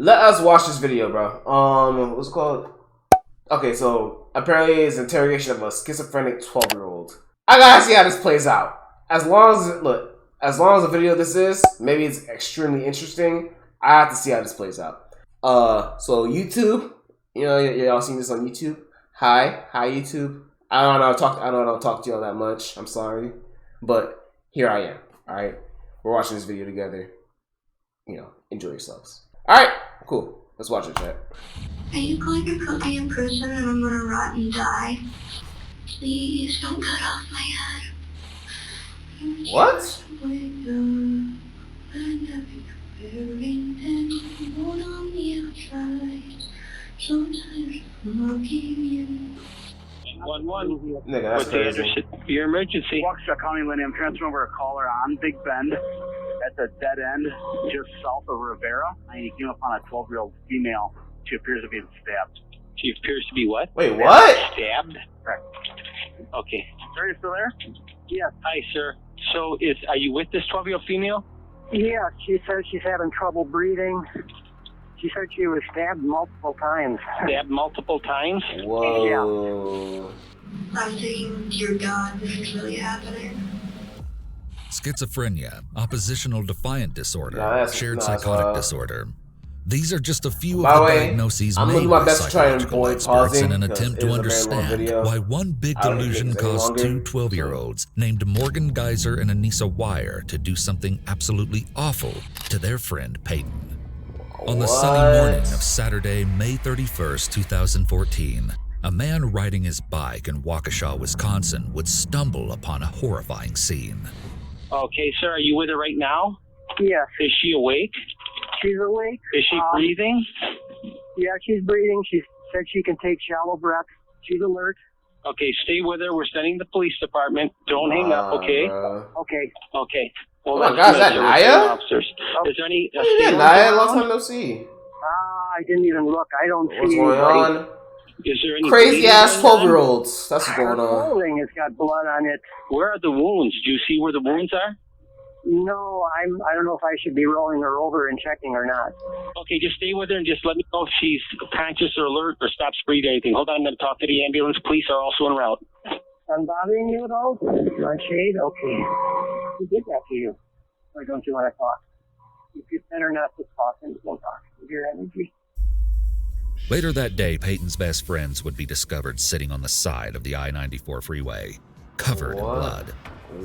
Let us watch this video, bro. What's it called? Okay, so apparently it's an interrogation of a schizophrenic 12-year-old. I gotta see how this plays out. As long as the video this is, maybe it's extremely interesting. I have to see how this plays out. So YouTube, y'all seen this on YouTube? Hi YouTube. I don't talk to y'all that much. I'm sorry, but here I am. All right, we're watching this video together. Enjoy yourselves. All right, cool. Let's watch it, chat. Are you going to put me in prison and I'm gonna rot and die? Please don't cut off my head. What? Nigga, that's crazy. Your emergency. Waukesha County, Lenny. I'm transferring over a caller on Big Bend at the dead end just south of Rivera. And he came upon a 12-year-old female. She appears to be stabbed. She appears to be what? Wait, what? Stabbed? Correct. Okay. Are you still there? Yes. Hi, sir. So, are you with this 12-year-old female? Yeah, she says she's having trouble breathing. She said she was stabbed multiple times. Stabbed multiple times? Whoa. I'm thinking, dear God, this is really happening. Schizophrenia, oppositional defiant disorder, shared psychotic disorder. These are just a few of the diagnoses made by psychological experts in an attempt to understand why one big delusion caused two 12-year-olds named Morgan Geyser and Anissa Wire to do something absolutely awful to their friend Peyton. On the sunny morning of Saturday, May 31st, 2014, a man riding his bike in Waukesha, Wisconsin would stumble upon a horrifying scene. Okay, sir, are you with her right now? Yes. Is she awake? She's awake. Is she breathing? Yeah, she's breathing. She said she can take shallow breaths. She's alert. Okay, stay with her. We're sending the police department. Don't hang up, okay? Okay. Okay. Well, Oh my God, is that Naya? Officers. Is there any... Yeah, Naya, long time no see. I didn't even look. I don't What's see going anybody. on? Is there any... Crazy ass 12-year-olds. That's what's Her going on. clothing has got blood on it. Where are the wounds? Do you see where the wounds are? No, I don't know if I should be rolling her over and checking or not. Okay, just stay with her and just let me know if she's conscious or alert or stops breathing or anything. Hold on, I'm going to talk to the ambulance. Police are also en route. I'm bothering you at all? You want shade? Okay. Who did that to you? Or don't you want to talk? If you better not to talk and don't talk. With your energy. Later that day, Peyton's best friends would be discovered sitting on the side of the I-94 freeway, covered in blood.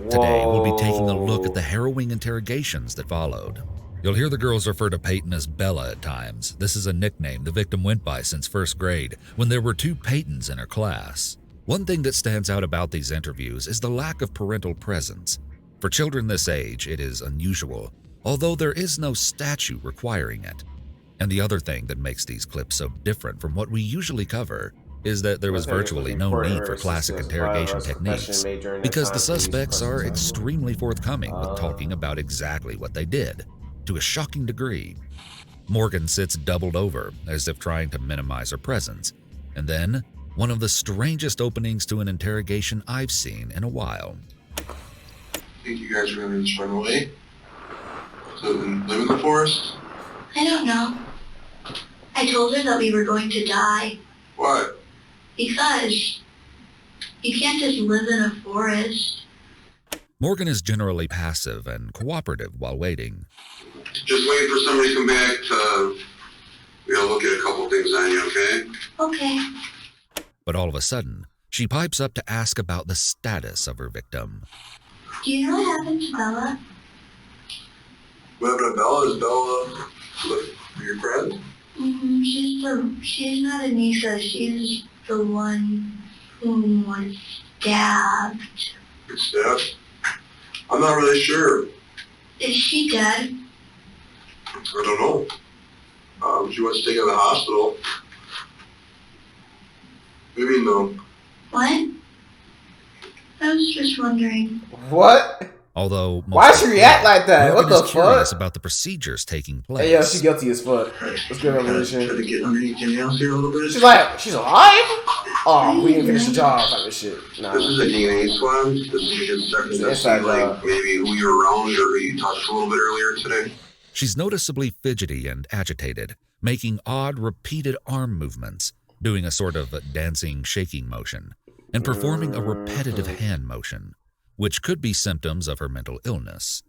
Today, we'll be taking a look at the harrowing interrogations that followed. You'll hear the girls refer to Peyton as Bella at times. This is a nickname the victim went by since first grade, when there were two Peytons in her class. One thing that stands out about these interviews is the lack of parental presence. For children this age, it is unusual, although there is no statute requiring it. And the other thing that makes these clips so different from what we usually cover is that there was virtually no need for classic interrogation techniques, because the suspects are extremely forthcoming with talking about exactly what they did, to a shocking degree. Morgan sits doubled over, as if trying to minimize her presence, and then one of the strangest openings to an interrogation I've seen in a while. Think you guys are going to just run away? So live in the forest? I don't know. I told her that we were going to die. What? Because you can't just live in a forest. Morgan is generally passive and cooperative while waiting. Just waiting for somebody to come back to, look at a couple things on you, okay? Okay. But all of a sudden, she pipes up to ask about the status of her victim. Do you know what happened to Bella? What happened to Bella? Is Bella your friend? She's not Anissa. She's the one who was stabbed. Stabbed? I'm not really sure. Is she dead? I don't know. She was taken to the hospital. Maybe no. What? I was just wondering. What? Although, why should she react like that? Morgan What the is curious fuck? about the procedures taking place. Hey, yo, she guilty as fuck. Let's get revolution. Try to get underneath your nails here a little bit. She's like, she's alive? Oh, we didn't finish the job type of shit. Nah. This is a DNA swab. This is just starting to see like maybe who you're around or who you talked to a little bit earlier today. She's noticeably fidgety and agitated, making odd, repeated arm movements, doing a sort of dancing, shaking motion, and performing a repetitive hand motion, which could be symptoms of her mental illness.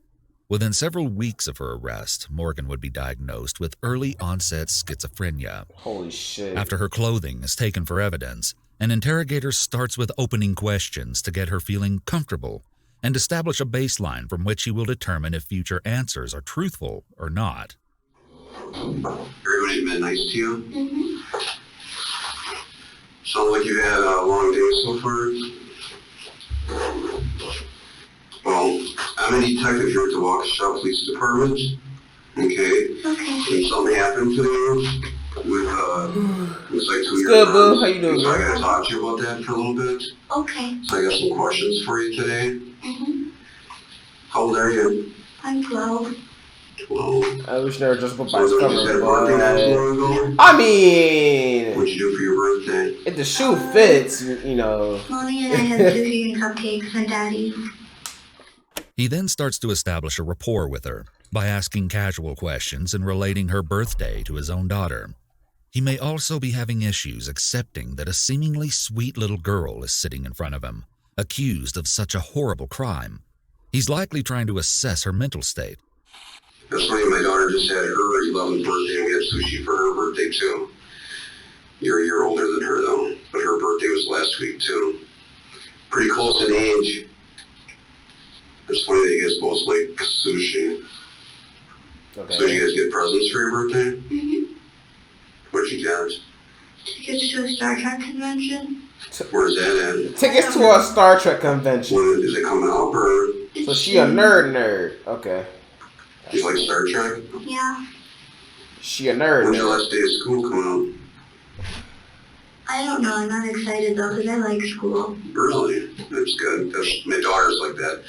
Within several weeks of her arrest, Morgan would be diagnosed with early-onset schizophrenia. Holy shit. After her clothing is taken for evidence, an interrogator starts with opening questions to get her feeling comfortable and establish a baseline from which he will determine if future answers are truthful or not. Everybody been nice to you? Mm-hmm. Sounds like you've had a long day so far. Well, I'm a detective here at the Waukesha Police Department. Okay? Okay. And something happened to you with, it was like 2 years good, ago. boo. How you doing, So I bro? gotta talk to you about that for a little bit. Okay. So I got some questions for you today. Mm-hmm. How old are you? I'm 12. 12. I wish never just put So my was it just had a birthday not too cover. long ago? I mean, What'd you do for your birthday? if the shoe fits, you know. Mommy and I had sushi and cupcakes and Daddy. He then starts to establish a rapport with her by asking casual questions and relating her birthday to his own daughter. He may also be having issues accepting that a seemingly sweet little girl is sitting in front of him, accused of such a horrible crime. He's likely trying to assess her mental state. That's funny, my daughter just had her 11th birthday and we had sushi for her birthday too. You're a year older than her though, but her birthday was last week too. Pretty close in age. It's funny that you guys both like sushi. Okay. So did you guys get presents for your birthday? Mm-hmm. What'd you get? Tickets to a Star Trek convention. Where's that at? Tickets to a Star Trek convention. When is it coming up or So she a nerd. Okay. do you like Star Trek? Yeah. She a nerd. When's your last day of school coming I don't know. I'm not excited though because I like school. up? Really? That's good. My daughter's like that.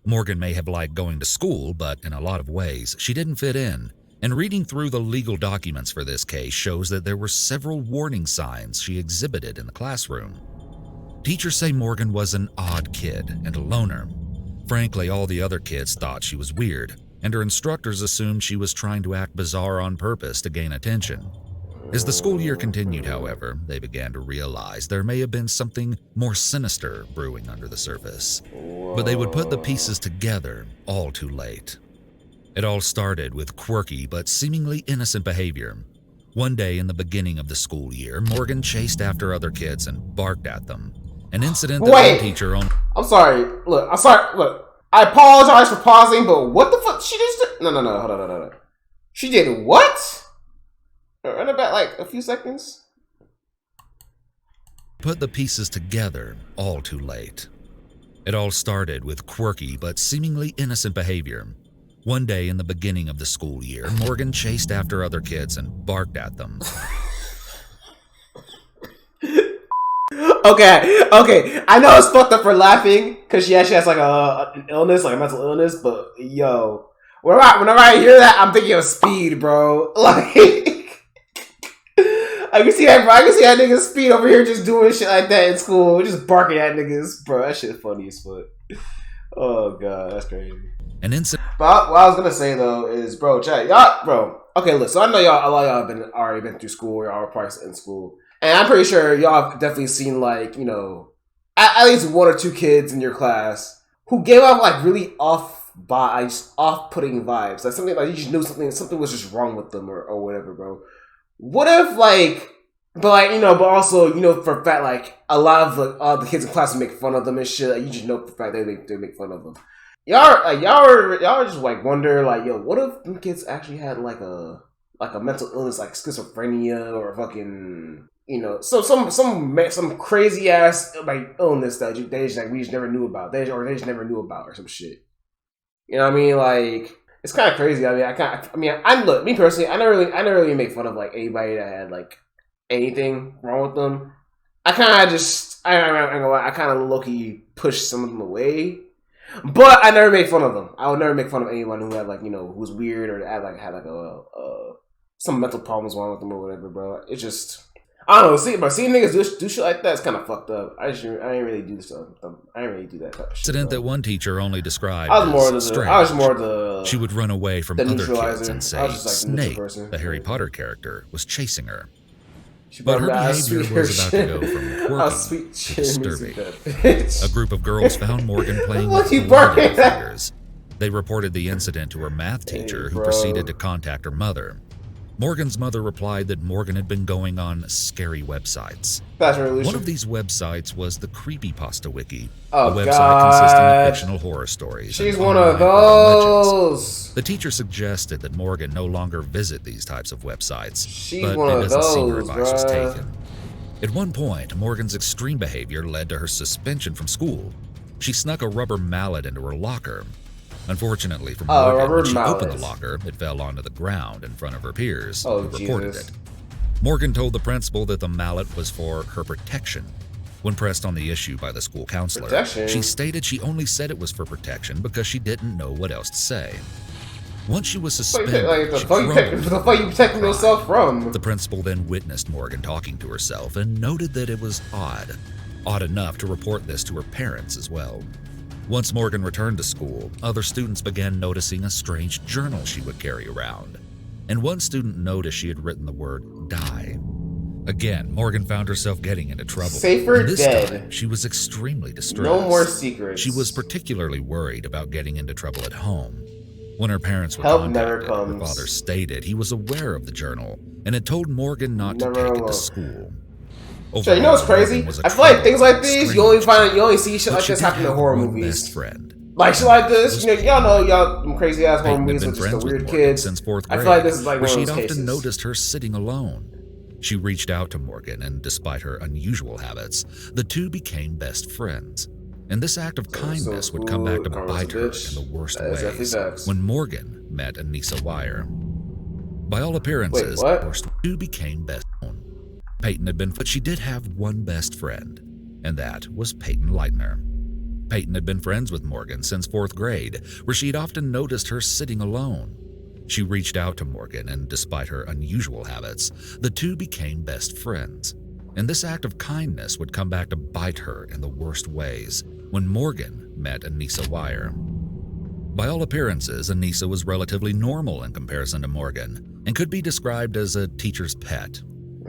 Morgan may have liked going to school, but in a lot of ways, she didn't fit in. And reading through the legal documents for this case shows that there were several warning signs she exhibited in the classroom. Teachers say Morgan was an odd kid and a loner. Frankly, all the other kids thought she was weird, and her instructors assumed she was trying to act bizarre on purpose to gain attention. As the school year continued, however, they began to realize there may have been something more sinister brewing under the surface. But they would put the pieces together all too late. It all started with quirky but seemingly innocent behavior. One day in the beginning of the school year, Morgan chased after other kids and barked at them. An incident that one teacher on... I'm sorry. Look, I apologize for pausing, but what the fuck? She just did... No, hold on. She did what? Run it back like a few seconds. Put the pieces together all too late. It all started with quirky but seemingly innocent behavior. One day in the beginning of the school year, Morgan chased after other kids and barked at them. Okay. I know it's fucked up for laughing because she has like an illness, like a mental illness. But yo, whenever I hear that, I'm thinking of Speed, bro. Like. I can see that, bro. I can see that nigga Speed over here just doing shit like that in school, just barking at niggas, bro. That shit funny as fuck. Oh god, that's crazy. An incident. But what I was gonna say though is, bro, chat, y'all, bro. Okay, look. So I know y'all, a lot of y'all have already been through school, y'all are probably in school, and I'm pretty sure y'all have definitely seen like at least one or two kids in your class who gave off like really off-putting vibes, like something like you just knew something was just wrong with them or whatever, bro. What if, but also, for a fact, like, a lot of all the kids in class make fun of them and shit. Like, you just know for a fact they make fun of them. Y'all just like wonder, like, yo, what if them kids actually had like a mental illness, like schizophrenia or fucking, some crazy ass like illness that we just never knew about, they just never knew about or some shit. You know what I mean? Like. It's kind of crazy. Look, me personally, I never really make fun of like anybody that had like anything wrong with them. I kind of low-key push some of them away, but I never make fun of them. I would never make fun of anyone who had like who was weird or had like some mental problems wrong with them or whatever, bro. It's just I don't know. Seeing niggas do shit like that is kind of fucked up. I ain't really do stuff. I ain't really do that type of shit. Incident that one teacher only described I was as more strange. the She would run away from other kids and say I was just like Snape, person. the Harry Potter character, was chasing her. She But brought her me behavior was about to go from quirky to disturbing. A group of girls found Morgan playing with blood fingers. They reported the incident to her math teacher, who proceeded to contact her mother. Morgan's mother replied that Morgan had been going on scary websites. One of these websites was the Creepypasta Wiki, a website consisting of fictional horror stories. She's one of those. The teacher suggested that Morgan no longer visit these types of websites, but one it of doesn't seem her those, advice was bruh. taken. At one point, Morgan's extreme behavior led to her suspension from school. She snuck a rubber mallet into her locker. Unfortunately for Morgan, when she opened the locker, it fell onto the ground in front of her peers, who reported it. Morgan told the principal that the mallet was for her protection. When pressed on the issue by the school counselor, she stated she only said it was for protection because she didn't know what else to say. Once she was suspended, the fuck you protecting yourself from? The principal then witnessed Morgan talking to herself and noted that it was odd enough to report this to her parents as well. Once Morgan returned to school, other students began noticing a strange journal she would carry around. And one student noticed she had written the word die. Again, Morgan found herself getting into trouble. Safer this dead. time, she was extremely distressed. No more secrets. She was particularly worried about getting into trouble at home. When her parents were Help contacted, never comes. her father stated he was aware of the journal and had told Morgan not to take it to school. So you know what's crazy? I feel like things like these, you only see shit like this happen in horror movies. Best friend. Like shit like this, y'all know them crazy ass horror movies with just the weird kids. Since fourth I grade, feel like this is like where one of she'd those often cases. noticed her sitting alone. She reached out to Morgan, and despite her unusual habits, the two became best friends. And this act of kindness would come back to bite her in the worst ways when Morgan met Anissa Wire. By all appearances, the two became best friends. Peyton had been, but she did have one best friend, and that was Peyton Leitner. Peyton had been friends with Morgan since fourth grade, where she'd often noticed her sitting alone. She reached out to Morgan, and despite her unusual habits, the two became best friends. And this act of kindness would come back to bite her in the worst ways when Morgan met Anissa Wire. By all appearances, Anissa was relatively normal in comparison to Morgan, and could be described as a teacher's pet.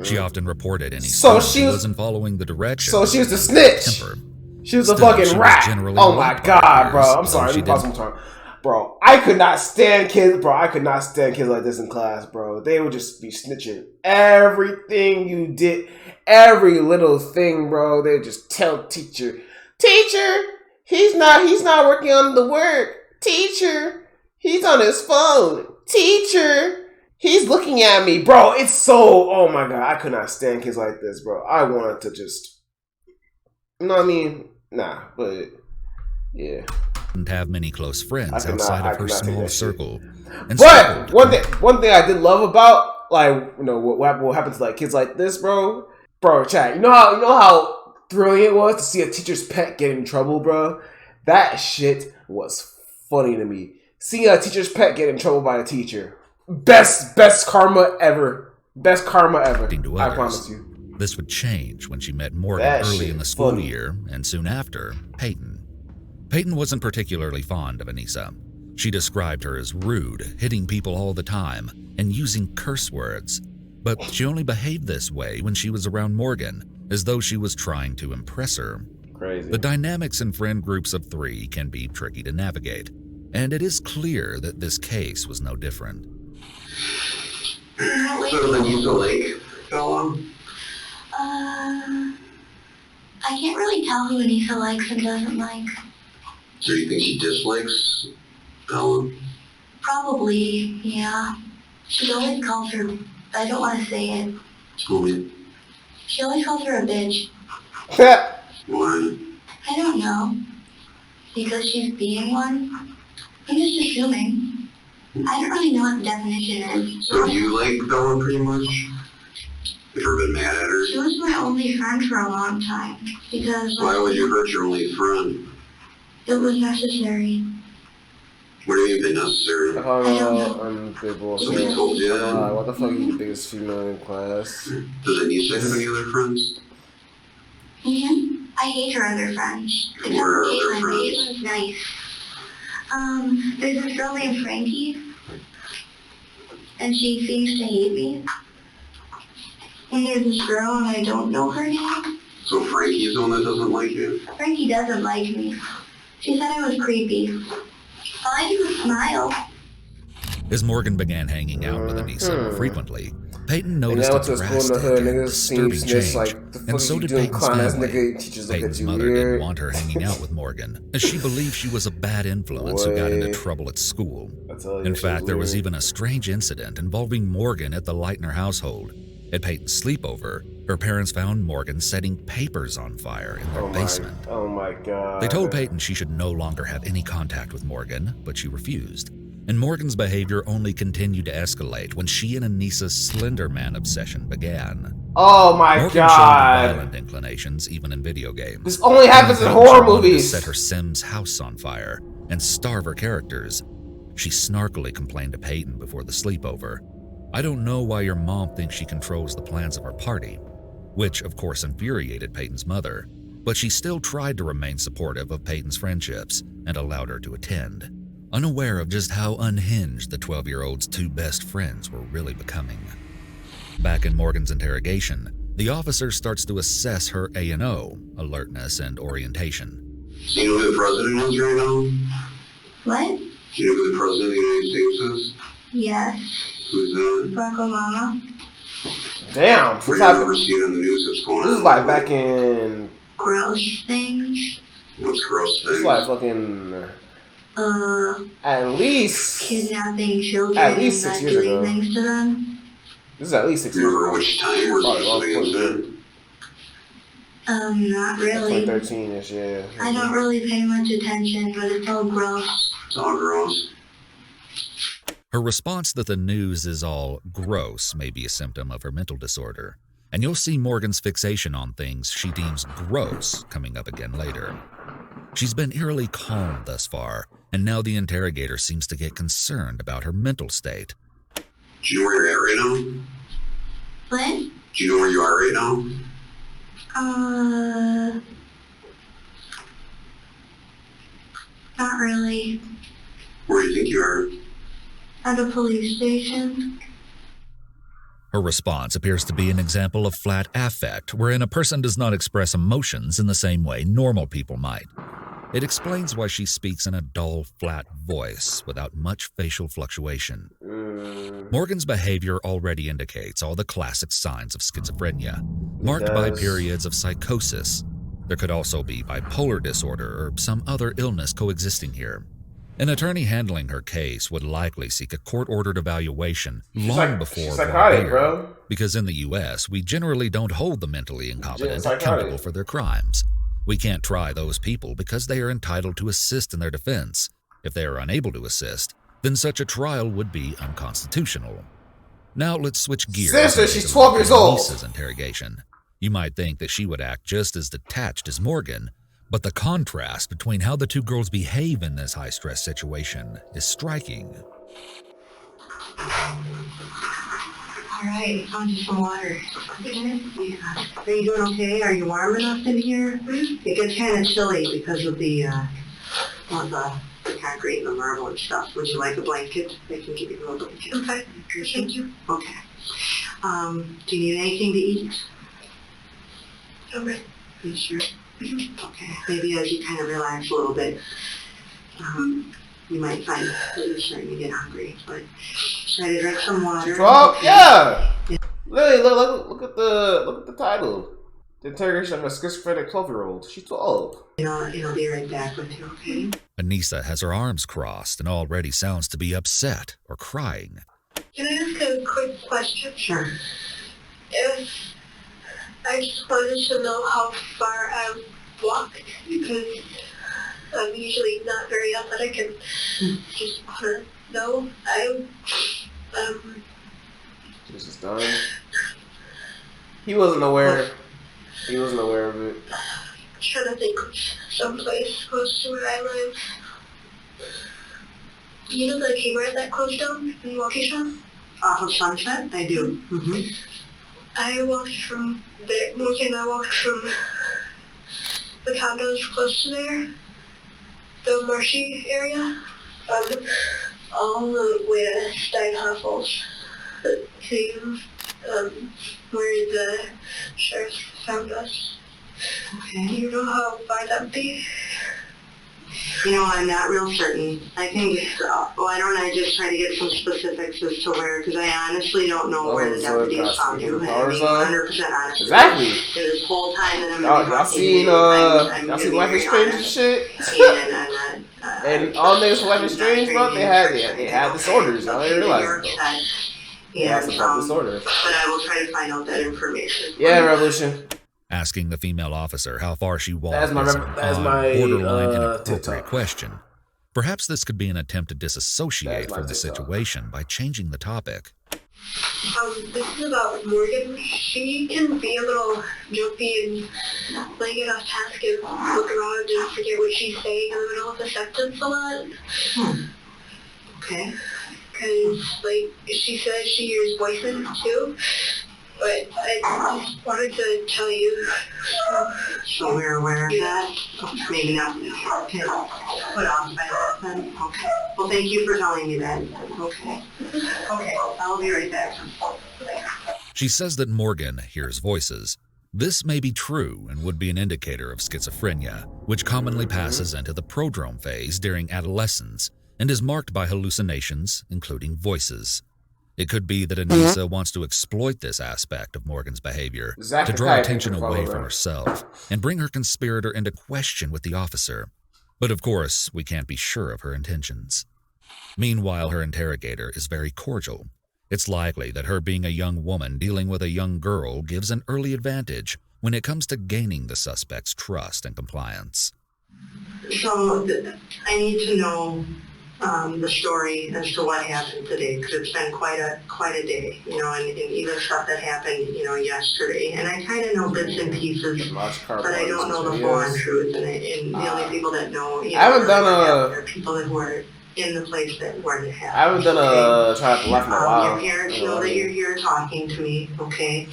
She often reported any she wasn't following the directions. So she was the snitch. Temper. She was a fucking rat. Oh my god, bro. I'm sorry. Let me pause one time. Bro, I could not stand kids. Bro, I could not stand kids like this in class, bro. They would just be snitching everything you did, every little thing, bro. They would just tell teacher, he's not working on the work. Teacher, he's on his phone. Teacher, he's looking at me, bro. It's so, oh my god, I could not stand kids like this, bro. I wanted to just, you know what I mean? Nah, but yeah. Didn't have many close friends outside of her small circle. But one thing I did love about, like, you know, what happens to like kids like this, bro, chat. You know how thrilling it was to see a teacher's pet get in trouble, bro. That shit was funny to me. Seeing a teacher's pet get in trouble by a teacher, best karma ever. Best karma ever. I promise you. This would change when she met Morgan early in the school year, and soon after, Peyton. Peyton wasn't particularly fond of Anissa. She described her as rude, hitting people all the time, and using curse words. But she only behaved this way when she was around Morgan, as though she was trying to impress her. Crazy. The dynamics in friend groups of three can be tricky to navigate, and it is clear that this case was no different. So Anissa Lake fell on? I can't really tell who Anissa likes and doesn't like. So you think she dislikes Ellen? Probably, yeah. She always calls her, I don't want to say it. Who? She always calls her a bitch. Why? I don't know. Because she's being one? I'm just assuming. I don't really know what the definition is. So do you like Ellen pretty much? Have you ever been mad at her? She was my only friend for a long time. Because... Why would you hurt your only friend? It was necessary. What do you mean been necessary? I don't know. I'm big bullshit. Somebody told you. What the fuck are you the biggest female in class? Does Anissa have any other friends? I hate her other friends. Except Where are for other Caitlin. friends? Caitlin's nice. There's this girl named Frankie. And she seems to hate me. And there's this girl and I don't know her name. So Frankie's the one that doesn't like you? Frankie doesn't like me. She said I was creepy. All I do is smile. As Morgan began hanging out with Anissa more frequently, Peyton noticed went a to school in the drastic hood, and niggas seen disturbing snitch change, like, the fuck and so you did doing, Peyton's clown ass family. nigga? Teachers look at Peyton's you mother weird. didn't want her hanging out with Morgan, as she believed she was a bad influence who got into trouble at school. In fact, there was even a strange incident involving Morgan at the Leitner household. At Peyton's sleepover, her parents found Morgan setting papers on fire in their basement. Oh my god. They told Peyton she should no longer have any contact with Morgan, but she refused. And Morgan's behavior only continued to escalate when she and Anissa's Slender Man obsession began. Oh my Morgan god. showed violent inclinations even in video games. This only happens in She horror wanted to movies. set her Sims house on fire and starve her characters. She snarkily complained to Peyton before the sleepover. "I don't know why your mom thinks she controls the plans of our party," which of course infuriated Peyton's mother, but she still tried to remain supportive of Peyton's friendships and allowed her to attend, unaware of just how unhinged the 12-year-old's two best friends were really becoming. Back in Morgan's interrogation, the officer starts to assess her A&O, alertness and orientation. Do you know who the president is right now? What? Do you know who the president of the United States is? Yes. Who's that? Barack Obama. Damn. Were you ever seen on the news that's going on? This is like back in. Gross things. What's gross This is things? like fucking. At least. Kidnapping children At least and 6 not years doing ago. things to them. This is at least 6 Do you years remember ago. which time or Probably something long has before been? Not really. 2013-ish, yeah. I don't really pay much attention, but it's all gross. It's all gross. Her response that the news is all gross may be a symptom of her mental disorder, and you'll see Morgan's fixation on things she deems gross coming up again later. She's been eerily calm thus far, and now the interrogator seems to get concerned about her mental state. Do you know where you're at right now? What? Do you know where you are right now? Not really. Where do you think you are? At a police station. Her response appears to be an example of flat affect, wherein a person does not express emotions in the same way normal people might. It explains why she speaks in a dull, flat voice without much facial fluctuation. Morgan's behavior already indicates all the classic signs of schizophrenia, marked by periods of psychosis. There could also be bipolar disorder or some other illness coexisting here. An attorney handling her case would likely seek a court-ordered evaluation long before she's voir psychotic, dire, bro. because in the U.S., we generally don't hold the mentally incompetent psychotic. accountable for their crimes. We can't try those people because they are entitled to assist in their defense. If they are unable to assist, then such a trial would be unconstitutional. Now let's switch gears. Sister, and she's take a 12 look years at old. Anissa's interrogation. You might think that she would act just as detached as Morgan, but the contrast between how the two girls behave in this high-stress situation is striking. All right, found you some water. Yeah. Are you doing okay? Are you warm enough in here? It gets kind of chilly because of the concrete and the marble and stuff. Would you like a blanket? I can give you a little blanket. Okay. Thank you. Okay. Do you need anything to eat? Okay. Are you sure? Okay. Maybe as you kind of relax a little bit, you might find that you're starting to get hungry. But try to drink some water. 12? Yeah. Lily, look at the title. The Interrogation of a Schizophrenic 12-year-old. She's 12. I'll be right back with you, okay? Anissa has her arms crossed and already sounds to be upset or crying. Can I ask a quick question? Sure. I just wanted to know how far I've walked because I'm usually not very athletic and just want to know. This is done. He wasn't aware. He wasn't aware of it. Trying to think of someplace close to where I live. You know the Kmart that closed down in Waukesha? Off of Sunset? I do. Mm-hmm. I walked from there. Morgan and I walked from the condos close to there, the marshy area, all the way to Steinhoff Falls, to where the sheriff found us. Okay. Do you know how far that would be? You know, I'm not real certain. I think, why don't I just try to get some specifics as to where, because I honestly don't know where the deputies found you. I'm being 100% honest. Exactly. In this whole time that I'm y'all seen Life is Strange and shit? And all niggas from Life is Strange, bro, they had disorders. I didn't realize it, they had some disorders. But I will try to find out that information. Yeah, Revolution. Asking the female officer how far she walked is that's my borderline inappropriate TikTok question. Perhaps this could be an attempt to disassociate from the situation by changing the topic. This is about Morgan. She can be a little jumpy and like get off task and look around and forget what she's saying in the middle of a sentence a lot. Okay. Because, like, she says she hears voices too. But I just wanted to tell you. So we're aware of that? Maybe not. Okay. Put off by that then? Okay. Well, thank you for telling me that. Okay. Okay. I'll be right back. She says that Morgan hears voices. This may be true and would be an indicator of schizophrenia, which commonly passes into the prodrome phase during adolescence and is marked by hallucinations, including voices. It could be that Anissa wants to exploit this aspect of Morgan's behavior to draw attention away from herself and bring her conspirator into question with the officer. But of course, we can't be sure of her intentions. Meanwhile, her interrogator is very cordial. It's likely that her being a young woman dealing with a young girl gives an early advantage when it comes to gaining the suspect's trust and compliance. So, I need to know the story as to what happened today, because it's been quite a day, you know, and even stuff that happened, you know, yesterday. And I kind of know bits and pieces, but I don't know the full-on truth. And the only people that know, you know, I haven't done are people that were in the place that where it happened. I haven't done a try to laugh in a while. Your parents know that you're here talking to me, okay?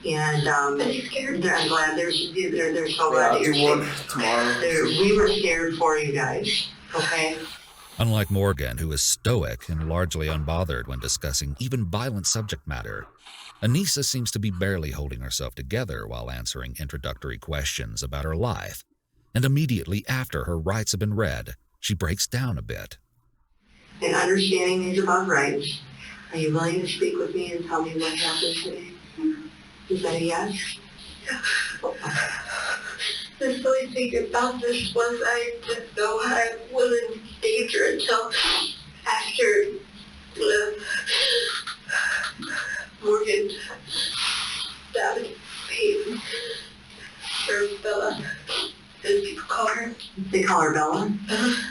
And I'm glad they're so glad that you're one safe. tomorrow. We were scared for you guys, okay? Unlike Morgan, who is stoic and largely unbothered when discussing even violent subject matter, Anissa seems to be barely holding herself together while answering introductory questions about her life. And immediately after her rights have been read, she breaks down a bit. And understanding these above rights, are you willing to speak with me and tell me what happened today? Is that a yes? The funny thing about this was I didn't know I was in danger until after Morgan stabbed Peyton, or Bella, as people call her. They call her Bella?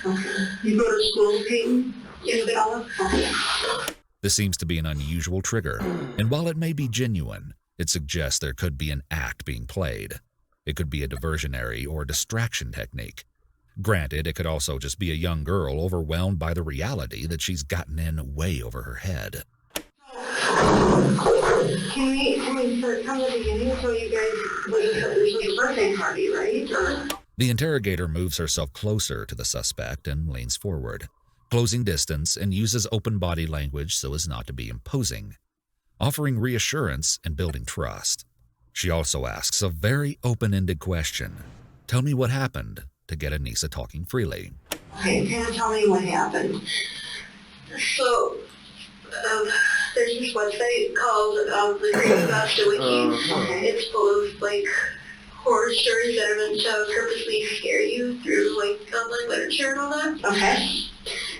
Okay. You go to school with Peyton? Yeah, Bella? Okay. This seems to be an unusual trigger, and while it may be genuine, it suggests there could be an act being played. It could be a diversionary or distraction technique. Granted, it could also just be a young girl overwhelmed by the reality that she's gotten in way over her head. Can we start from the beginning so you guys, this was a birthday party, right? Or? The interrogator moves herself closer to the suspect and leans forward, closing distance and uses open body language so as not to be imposing, offering reassurance and building trust. She also asks a very open-ended question. Tell me what happened, to get Anissa talking freely. Okay, can you tell me what happened? So, there's this website called the Great Master Wiki. Okay, it's full of like horror stories that are meant to purposely scare you through like online literature and all that. Okay.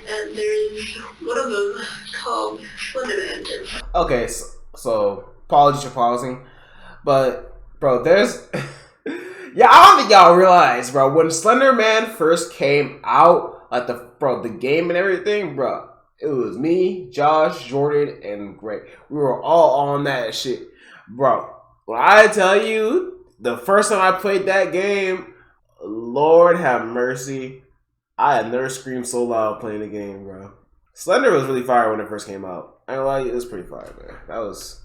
And there's one of them called Slenderman. Okay, so apologies for pausing. But, bro, there's... yeah, I don't think y'all realize, bro, when Slender Man first came out, like, the game and everything, bro, it was me, Josh, Jordan, and Greg. We were all on that shit. Bro, when I tell you, the first time I played that game, Lord have mercy, I had never screamed so loud playing the game, bro. Slender was really fire when it first came out. I ain't gonna lie, it was pretty fire, man. That was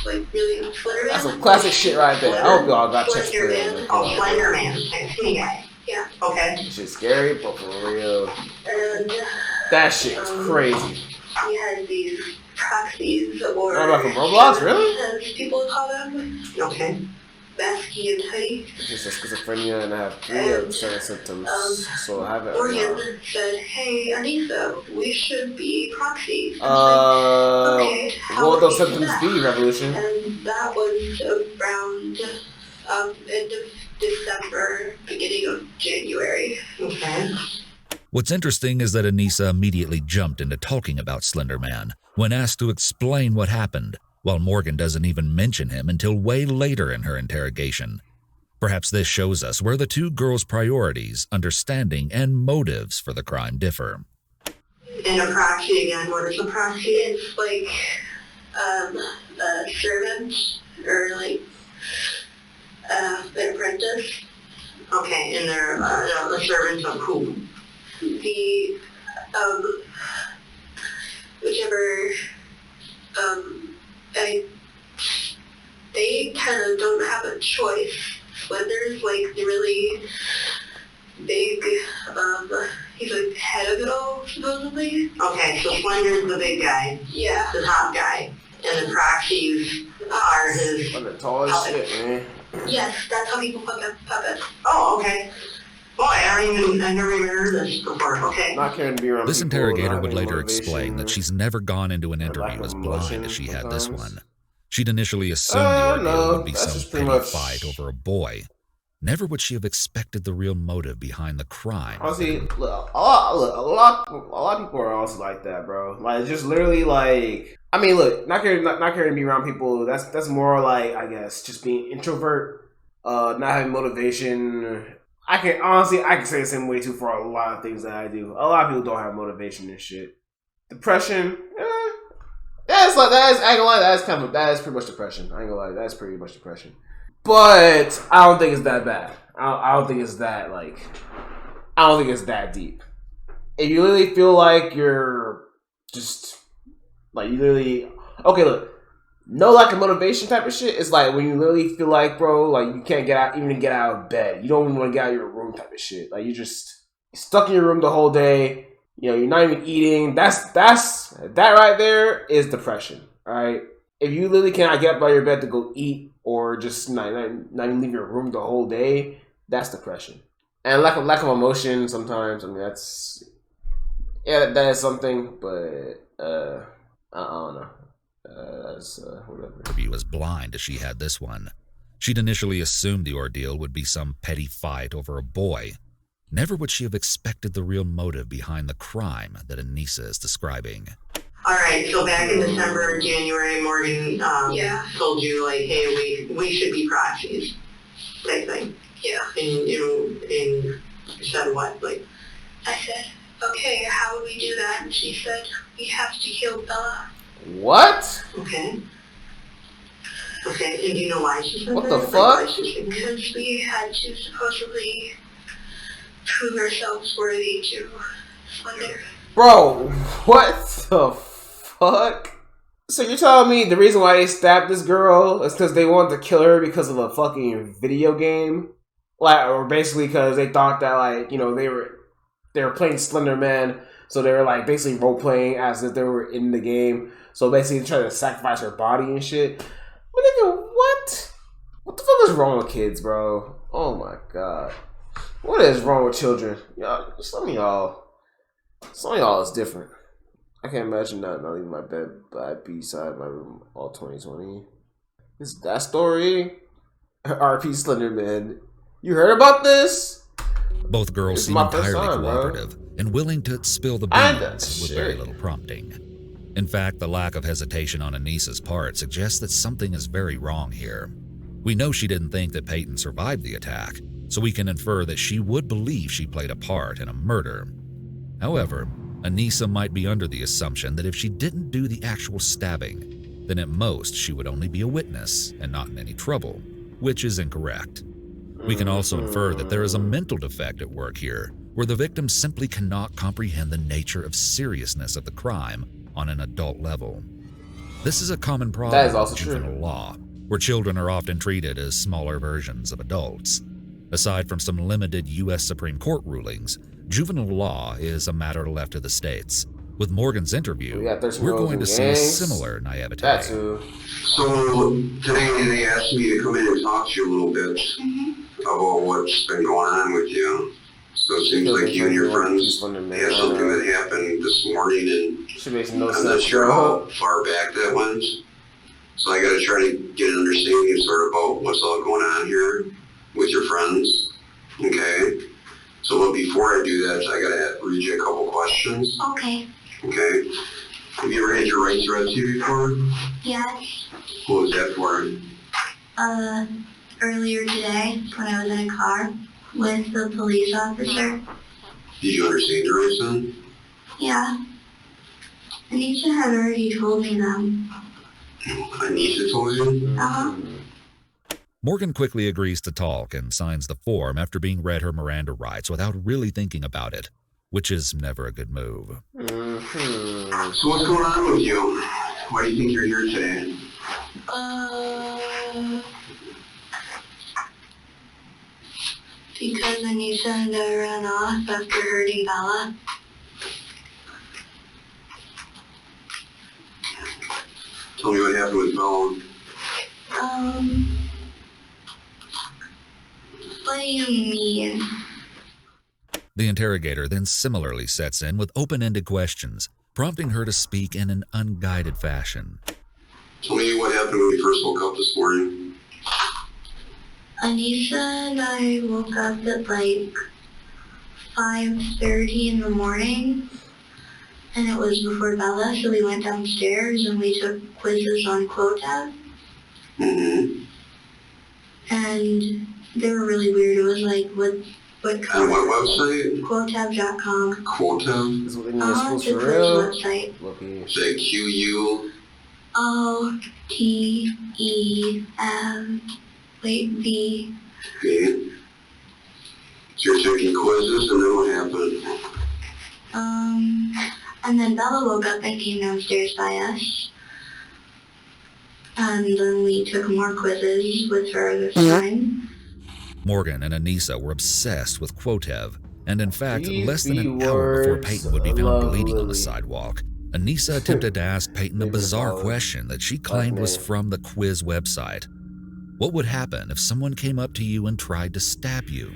Like really, Slender Man? that's some classic shit right there. I hope y'all got checks for that. Oh, Slender Man, like skinny guy. Yeah. Okay. Shit's scary, but for real, And that shit was crazy. we had these proxies, or Not about from Roblox, really? as people call them. Okay. Basky and Teddy. It's just a schizophrenia, and I have 3 of the 7 symptoms, so I have it. Morgan said, "Hey, Anissa, we should be proxies." What would those symptoms be, Revolution? And that was around end of December, beginning of January. Okay. What's interesting is that Anissa immediately jumped into talking about Slender Man when asked to explain what happened, while Morgan doesn't even mention him until way later in her interrogation. Perhaps this shows us where the two girls' priorities, understanding, and motives for the crime differ. And a proxy again, what is a proxy? It's like a servant or like an apprentice. Okay, and they're a servant of who? The whichever they kind of don't have a choice. Slender's like the really big, he's like head of it all, supposedly. Okay, so Slender's the big guy. Yeah. The top guy. And the proxies are his... I'm the tallest shit, man. Yes, that's how people puppet. Oh, okay. Boy, I never even heard this before. Okay. Not caring to be around This people interrogator not would having later motivation explain that she's never gone into an lack interview of as blind emotion as she had this sometimes. one. She'd initially assumed the ordeal no, would be that's some just pretty petty much- fight over a boy. Never would she have expected the real motive behind the crime. Honestly, look, a lot of people are also like that, bro. Like, just literally like, I mean, look, not caring to be around people. That's more like, I guess, just being introvert, not having motivation. I can say the same way too for a lot of things that I do. A lot of people don't have motivation and shit. Depression, that's like that is. I ain't gonna lie, that is pretty much depression. I ain't gonna lie, that's pretty much depression. But I don't think it's that bad. I don't think it's that like. I don't think it's that deep. If you really feel like you're just like you literally okay, look, no lack of motivation type of shit. It's like when you literally feel like, bro, like you can't get out of bed. You don't even want to get out of your room type of shit. Like you're stuck in your room the whole day. You know, you're not even eating. That right there is depression. All right. If you literally cannot get up out of your bed to go eat or just not even leave your room the whole day, that's depression. And lack of emotion sometimes. I mean, that is something. But I don't know. Whatever. Interview as blind as she had this one. She'd initially assumed the ordeal would be some petty fight over a boy. Never would she have expected the real motive behind the crime that Anissa is describing. All right, so back in December, January, Morgan told you, like, hey, we should be proxies, type thing. Yeah. And you said what? Like, I said, okay, how would we do that? And she said, we have to kill Bella. What? Okay. Okay, and do you know why she said What that? the fuck? Because we had to supposedly prove ourselves worthy to Slender. Bro, what the fuck? So you're telling me the reason why they stabbed this girl is because they wanted to kill her because of a fucking video game? Like, or basically because they thought that, like, you know, they were playing Slender Man, so they were like basically role playing as if they were in the game. So basically trying to sacrifice her body and shit. But nigga, what? What the fuck is wrong with kids, bro? Oh my god. What is wrong with children? Y'all, some of y'all is different. I can't imagine not leaving my bed by beside my room all 2020. Is that story? RP Slenderman. You heard about this? Both girls This is seem my first entirely time, bro. cooperative and willing to spill the I- beans with very shit. little prompting. In fact, the lack of hesitation on Anissa's part suggests that something is very wrong here. We know she didn't think that Peyton survived the attack, so we can infer that she would believe she played a part in a murder. However, Anissa might be under the assumption that if she didn't do the actual stabbing, then at most she would only be a witness and not in any trouble, which is incorrect. We can also infer that there is a mental defect at work here, where the victim simply cannot comprehend the nature of seriousness of the crime on an adult level. This is a common That problem is also with juvenile true. law, where children are often treated as smaller versions of adults. Aside from some limited U.S. Supreme Court rulings, juvenile law is a matter left to the states. With Morgan's interview, We got 13 we're year olds going in to see a gangs. similar naivete. That too. So today they asked me to come in and talk to you a little bit about what's been going on with you. So it seems like you and your friends had something that happened this morning, and Should make no I'm not sense, sure bro. how far back that went. So I gotta try to get an understanding sort of about what's all going on here with your friends. Okay? So but before I do that, I gotta read you a couple questions. Okay. Okay? Have you ever had your rights read to you before? Yes. What was that for? Earlier today, when I was in a car with the police officer. Did you understand your rights then? Yeah. Anisha had already told me them. Anisha told you? Uh-huh. Morgan quickly agrees to talk and signs the form after being read her Miranda rights without really thinking about it, which is never a good move. So what's going on with you? Why do you think you're here today? Because Anisha and I ran off after hurting Bella. Tell me what happened with Bella. What do you mean? The interrogator then similarly sets in with open-ended questions, prompting her to speak in an unguided fashion. Tell me what happened when you first woke up this morning. Anisha and I woke up at like 5:30 in the morning, and it was before Bella, so we went downstairs and we took quizzes on Quotab. Mm-hmm. And they were really weird. It was like, what On what website? Quotab.com. Quotab? Is what the schools It's a for quiz real? website. Okay. Say QU. OTM. Okay. So you're taking quizzes, and then what happened? And then Bella woke up and came downstairs by us. And then we took more quizzes with her this time. Morgan and Anissa were obsessed with Quotev, and in fact, These less than an be hour before words Peyton would be found bleeding on the lovely. sidewalk, Anissa attempted to ask Peyton a Maybe bizarre about question that she claimed was minute. from the quiz website. What would happen if someone came up to you and tried to stab you?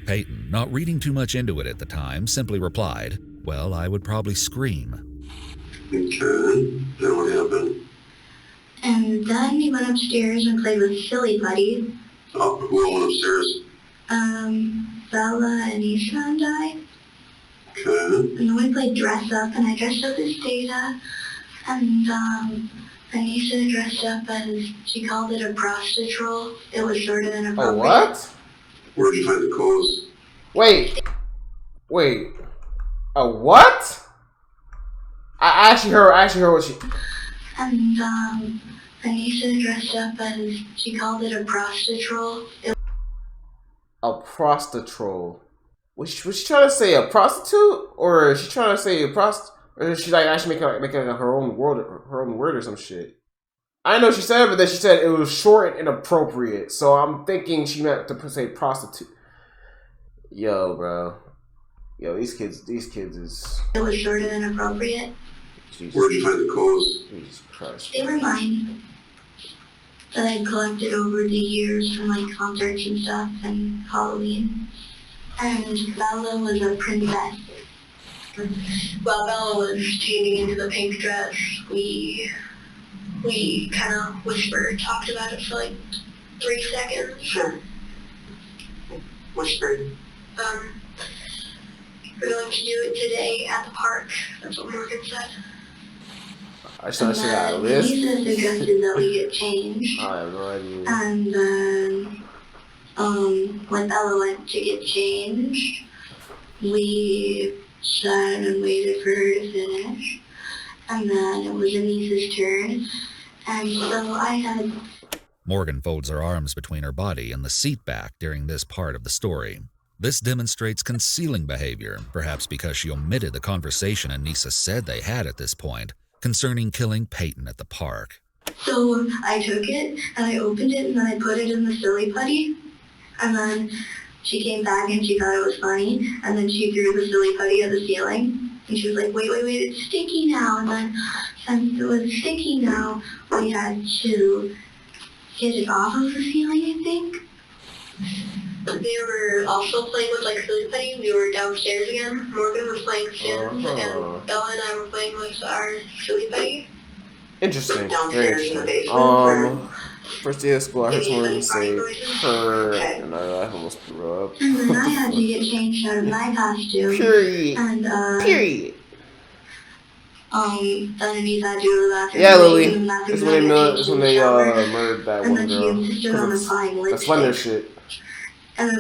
Peyton, not reading too much into it at the time, simply replied, "Well, I would probably scream." Okay. Then what happened? And then we went upstairs and played with Silly Putty. Oh, who all went upstairs? Bella, Anisha, and I. Okay. And then we played dress up, and I dressed up as Data. And, Anisha dressed up as, she called it a prostitute. It was sort of inappropriate. Oh, what? Where'd you find the clothes? Wait. A what? I actually heard what she... And, Anisha dressed up as, she called it a prostitute. A prostitute. Was she trying to say a prostitute? Or is she trying to say a prostitute? Or is she like actually making her own word or some shit? I know she said it, but then she said it was short and inappropriate. So I'm thinking she meant to say prostitute. Yo, bro. Yo, these kids is... It was sort of inappropriate. Jesus. Where'd you find the clothes? Jesus Christ. They were mine. That I collected over the years from like concerts and stuff and Halloween. And Bella was a princess. While Bella was changing into the pink dress, we kind of talked about it for like 3 seconds. Sure. Whispered. We're going to do it today at the park. That's what Morgan said. I just thought she got a list. Lisa suggested that we get changed. I have no idea. And then, when Bella went to get changed, we sat and waited for her to finish. And then it was Anissa's turn. And so I had... Morgan folds her arms between her body and the seat back during this part of the story. This demonstrates concealing behavior, perhaps because she omitted the conversation Anissa said they had at this point concerning killing Peyton at the park. So I took it and I opened it and then I put it in the silly putty. And then she came back and she thought it was funny. And then she threw the silly putty at the ceiling. And she was like, wait, it's sticky now. And then since it was sticky now, we had to get it off of the ceiling, I think. They were also playing with like silly putty. We were downstairs again. Morgan was playing Sims and Bella and I were playing with our silly putty. Interesting. Very Downstairs in the interesting. basement. First day of school, I heard someone say her, and I almost threw up. And then I had to get changed out of my costume. Period. And Period. underneath that do the bathroom. Yeah, Lily. That's when they murdered that and one then she girl. insisted on applying The lipstick. Slender shit. And then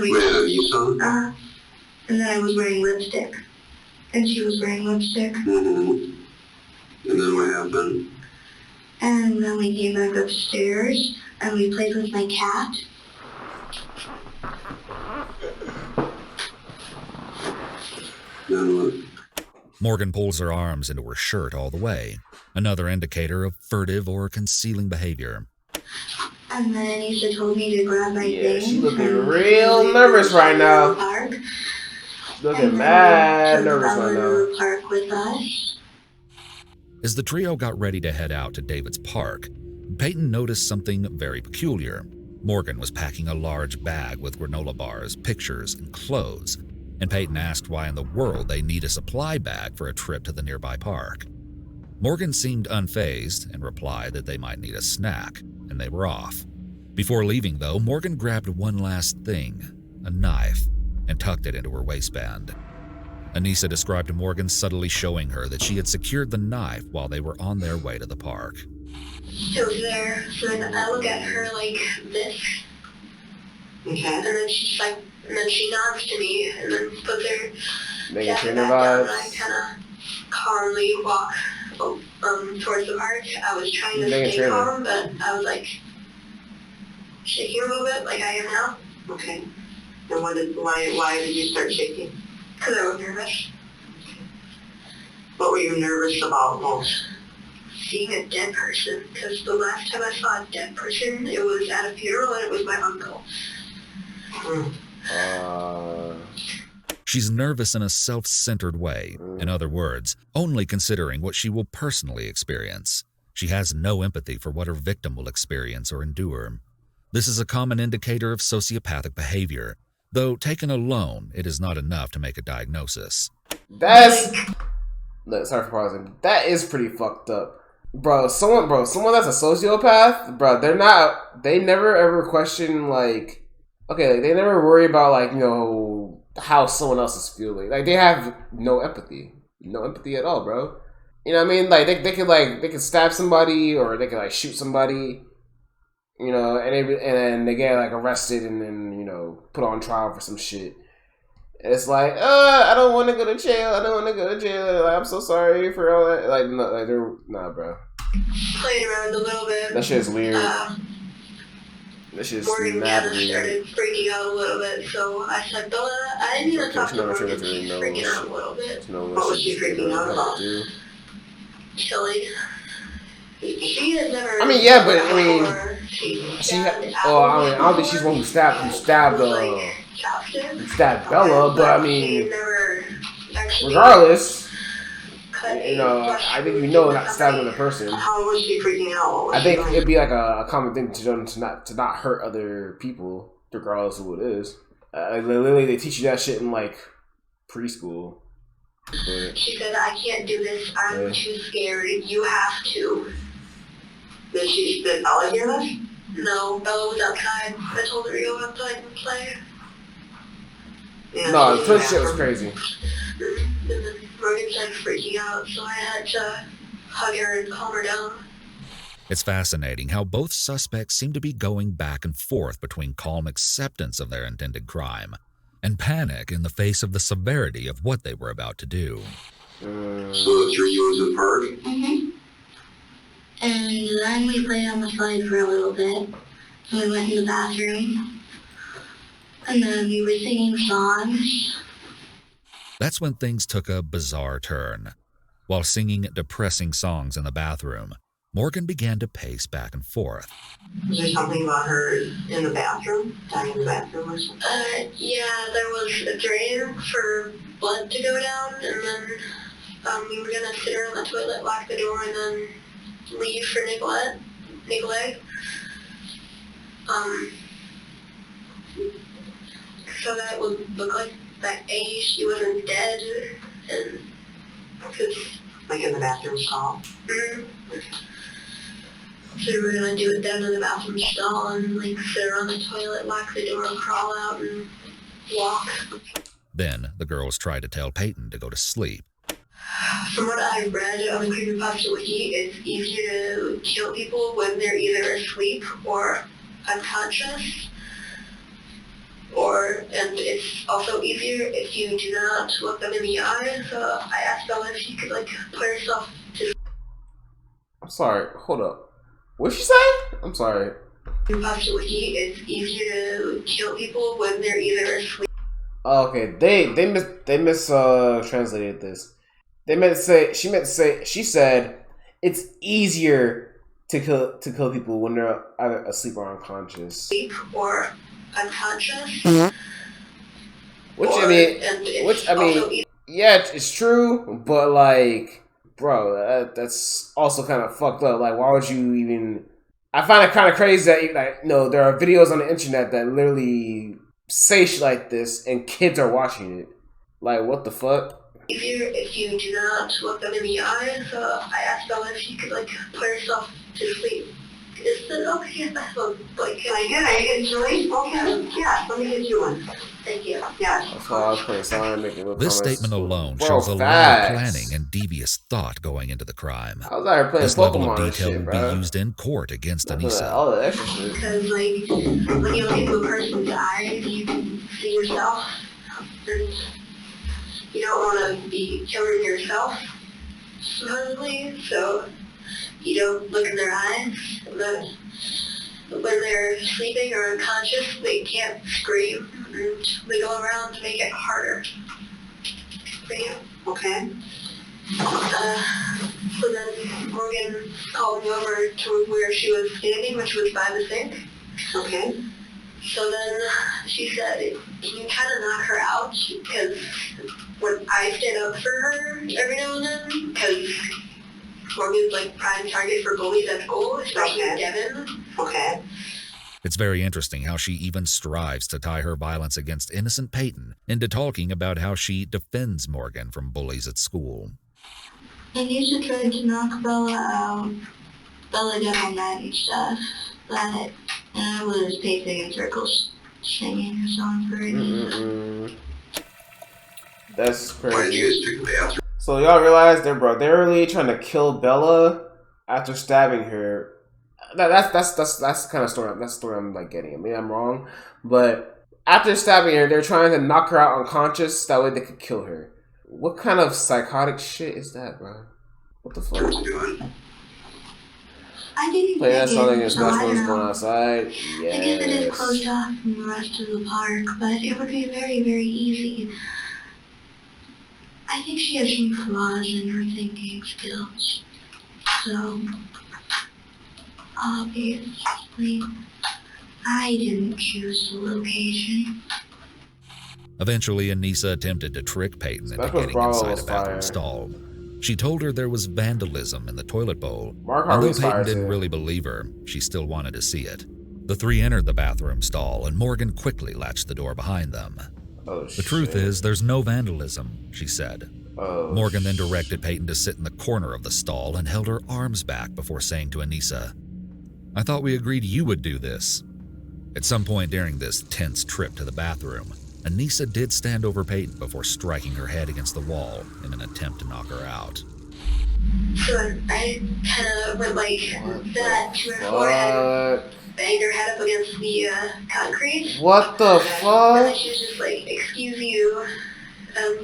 and then I was wearing lipstick. And she was wearing lipstick. And then what happened? And then we came back upstairs and we played with my cat. Then what? Morgan pulls her arms into her shirt all the way, another indicator of furtive or concealing behavior. And then Anissa told me to grab my things. She's looking real nervous right now. Looking mad nervous right now. Park with us. As the trio got ready to head out to David's park, Peyton noticed something very peculiar. Morgan was packing a large bag with granola bars, pictures, and clothes, and Peyton asked why in the world they need a supply bag for a trip to the nearby park. Morgan seemed unfazed and replied that they might need a snack, and they were off. Before leaving, though, Morgan grabbed one last thing, a knife, and tucked it into her waistband. Anissa described Morgan subtly showing her that she had secured the knife while they were on their way to the park. It was there, so then I look at her like this. Okay. And then she's like, and then she nods to me, and then puts her Megan jacket Trainor back down, and vibes. I kind of calmly walk towards the park. I was trying to Megan stay Trainor. calm, but I was like shaking a little bit, like I am now. Okay. And why did you start shaking? Because I was nervous. What were you nervous about most? Seeing a dead person, because the last time I saw a dead person, it was at a funeral and it was my uncle. She's nervous in a self-centered way. In other words, only considering what she will personally experience. She has no empathy for what her victim will experience or endure. This is a common indicator of sociopathic behavior, though taken alone, it is not enough to make a diagnosis. That's... Look, sorry for pausing. That is pretty fucked up. Bro, someone that's a sociopath, bro, they never ever question, like, okay, like, they never worry about, like, you know, how someone else is feeling. Like, they have no empathy. No empathy at all, bro. You know what I mean? Like, they could stab somebody, or they could, like, shoot somebody, you know, and then they get, like, arrested and then, you know, put on trial for some shit. It's like, I don't want to go to jail. Like, I'm so sorry for all that. Like, no, like, nah, bro. Played around a little bit. That shit is weird. That shit is Morgan mad kind of weird. started freaking out a little bit, so I said, Bella, I didn't even talk to Morgan. She She's freaking out a little bit. What was she freaking out about? Chilling. She has never. I mean, yeah, but I mean, I don't think she's the one who stabbed Bella, but I mean, regardless, you know, I think not stabbing another person. How was she freaking out? I think it'd be like a common thing to not hurt other people, regardless of who it is. Literally, they teach you that shit in like preschool. But, she said, I can't do this. I'm too scared. You have to. Did Bella hear this? No, Bella was outside. I told her to go outside and play. Yeah, no, the twin shit was crazy. And then Morgan started freaking out, so I had to hug her and calm her down. It's fascinating how both suspects seem to be going back and forth between calm acceptance of their intended crime and panic in the face of the severity of what they were about to do. So the three of you was at the park? Mm-hmm. And then we played on the slide for a little bit. We went in the bathroom. And then we were singing songs. That's when things took a bizarre turn. While singing depressing songs in the bathroom, Morgan began to pace back and forth. Was there something about her in the bathroom? Dying in the bathroom or something? Yeah, there was a drain for blood to go down, and then we were gonna sit her on the toilet, lock the door, and then leave for Nicolette. So that it would look like that A, she wasn't dead, and cause like in the bathroom stall. Mm-hmm. So we were gonna do it down in the bathroom stall and like sit her on the toilet, lock the door, crawl out, and walk. Then the girls tried to tell Peyton to go to sleep. From what I read on the creepypasta wiki, it's easier to kill people when they're either asleep or unconscious. And it's also easier if you do not look them in the eye. So I asked Bella if she could like put herself to. I'm sorry. Hold up. What'd she say? I'm sorry. Creepypasta wiki, it's easier to kill people when they're either asleep. Oh, okay, they translated this. She said it's easier to kill people when they're either asleep or unconscious. Asleep or unconscious. Which I mean, yeah, it's true, but like, bro, that's also kind of fucked up. Like, why would you even? I find it kind of crazy that like, no, there are videos on the internet that literally say shit like this, and kids are watching it. Like, what the fuck? Easier if you do not look them in the eye. So I asked Bella if she could like put herself to sleep. Is it okay? Like, can I get you sleep? Okay, yeah, let me get you one. Thank you. Yeah. That's why I was putting sign making little This comments. statement alone Bro, shows a lot of facts. planning and devious thought going into the crime. I was out here playing This Pokemon level of and detail shit, will bro. be used in court against Anissa. All the extra shit. Because like when you look into a person's eyes, you can see yourself, and you don't want to be killing yourself, supposedly. So you don't look in their eyes. But when they're sleeping or unconscious, they can't scream, and they go around to make it harder for you. Okay. So then Morgan called me over to where she was standing, which was by the sink. Okay. So then she said, can you kind of knock her out? Because when I stand up for her every now and then, because Morgan's like prime target for bullies at school, especially Devin. Okay. It's very interesting how she even strives to tie her violence against innocent Peyton into talking about how she defends Morgan from bullies at school. Anisha tried to knock Bella out. Bella got all mad and stuff, but I was pacing in circles, singing a song for her. That's Why did you crazy. guys pick the bathroom? So y'all realize they're really trying to kill Bella after stabbing her. That's the kind of story. That's the story I'm like getting. I mean, I'm wrong, but after stabbing her, they're trying to knock her out unconscious. That way they could kill her. What kind of psychotic shit is that, bro? What the fuck? What's he doing? I didn't Play that song against so I Marshmallows don't going know. outside. I guess it is closed Yes. off from the rest of the park, but it would be very, very easy. I think she has some flaws in her thinking skills. So, obviously, I didn't choose the location. Eventually, Anissa attempted to trick Peyton into Special getting Bravo inside was a bathroom fire. stall. She told her there was vandalism in the toilet bowl. Mark Although Harvey's Peyton fire didn't too. really believe her, she still wanted to see it. The three entered the bathroom stall, and Morgan quickly latched the door behind them. Oh, The truth is, there's no vandalism, she said. Oh, Morgan then directed Peyton to sit in the corner of the stall and held her arms back before saying to Anissa, "I thought we agreed you would do this." At some point during this tense trip to the bathroom, Anissa did stand over Peyton before striking her head against the wall in an attempt to knock her out. So I kind of went like that to her forehead, fuck? banged her head up against the concrete. What the And then fuck? she was just like, excuse you,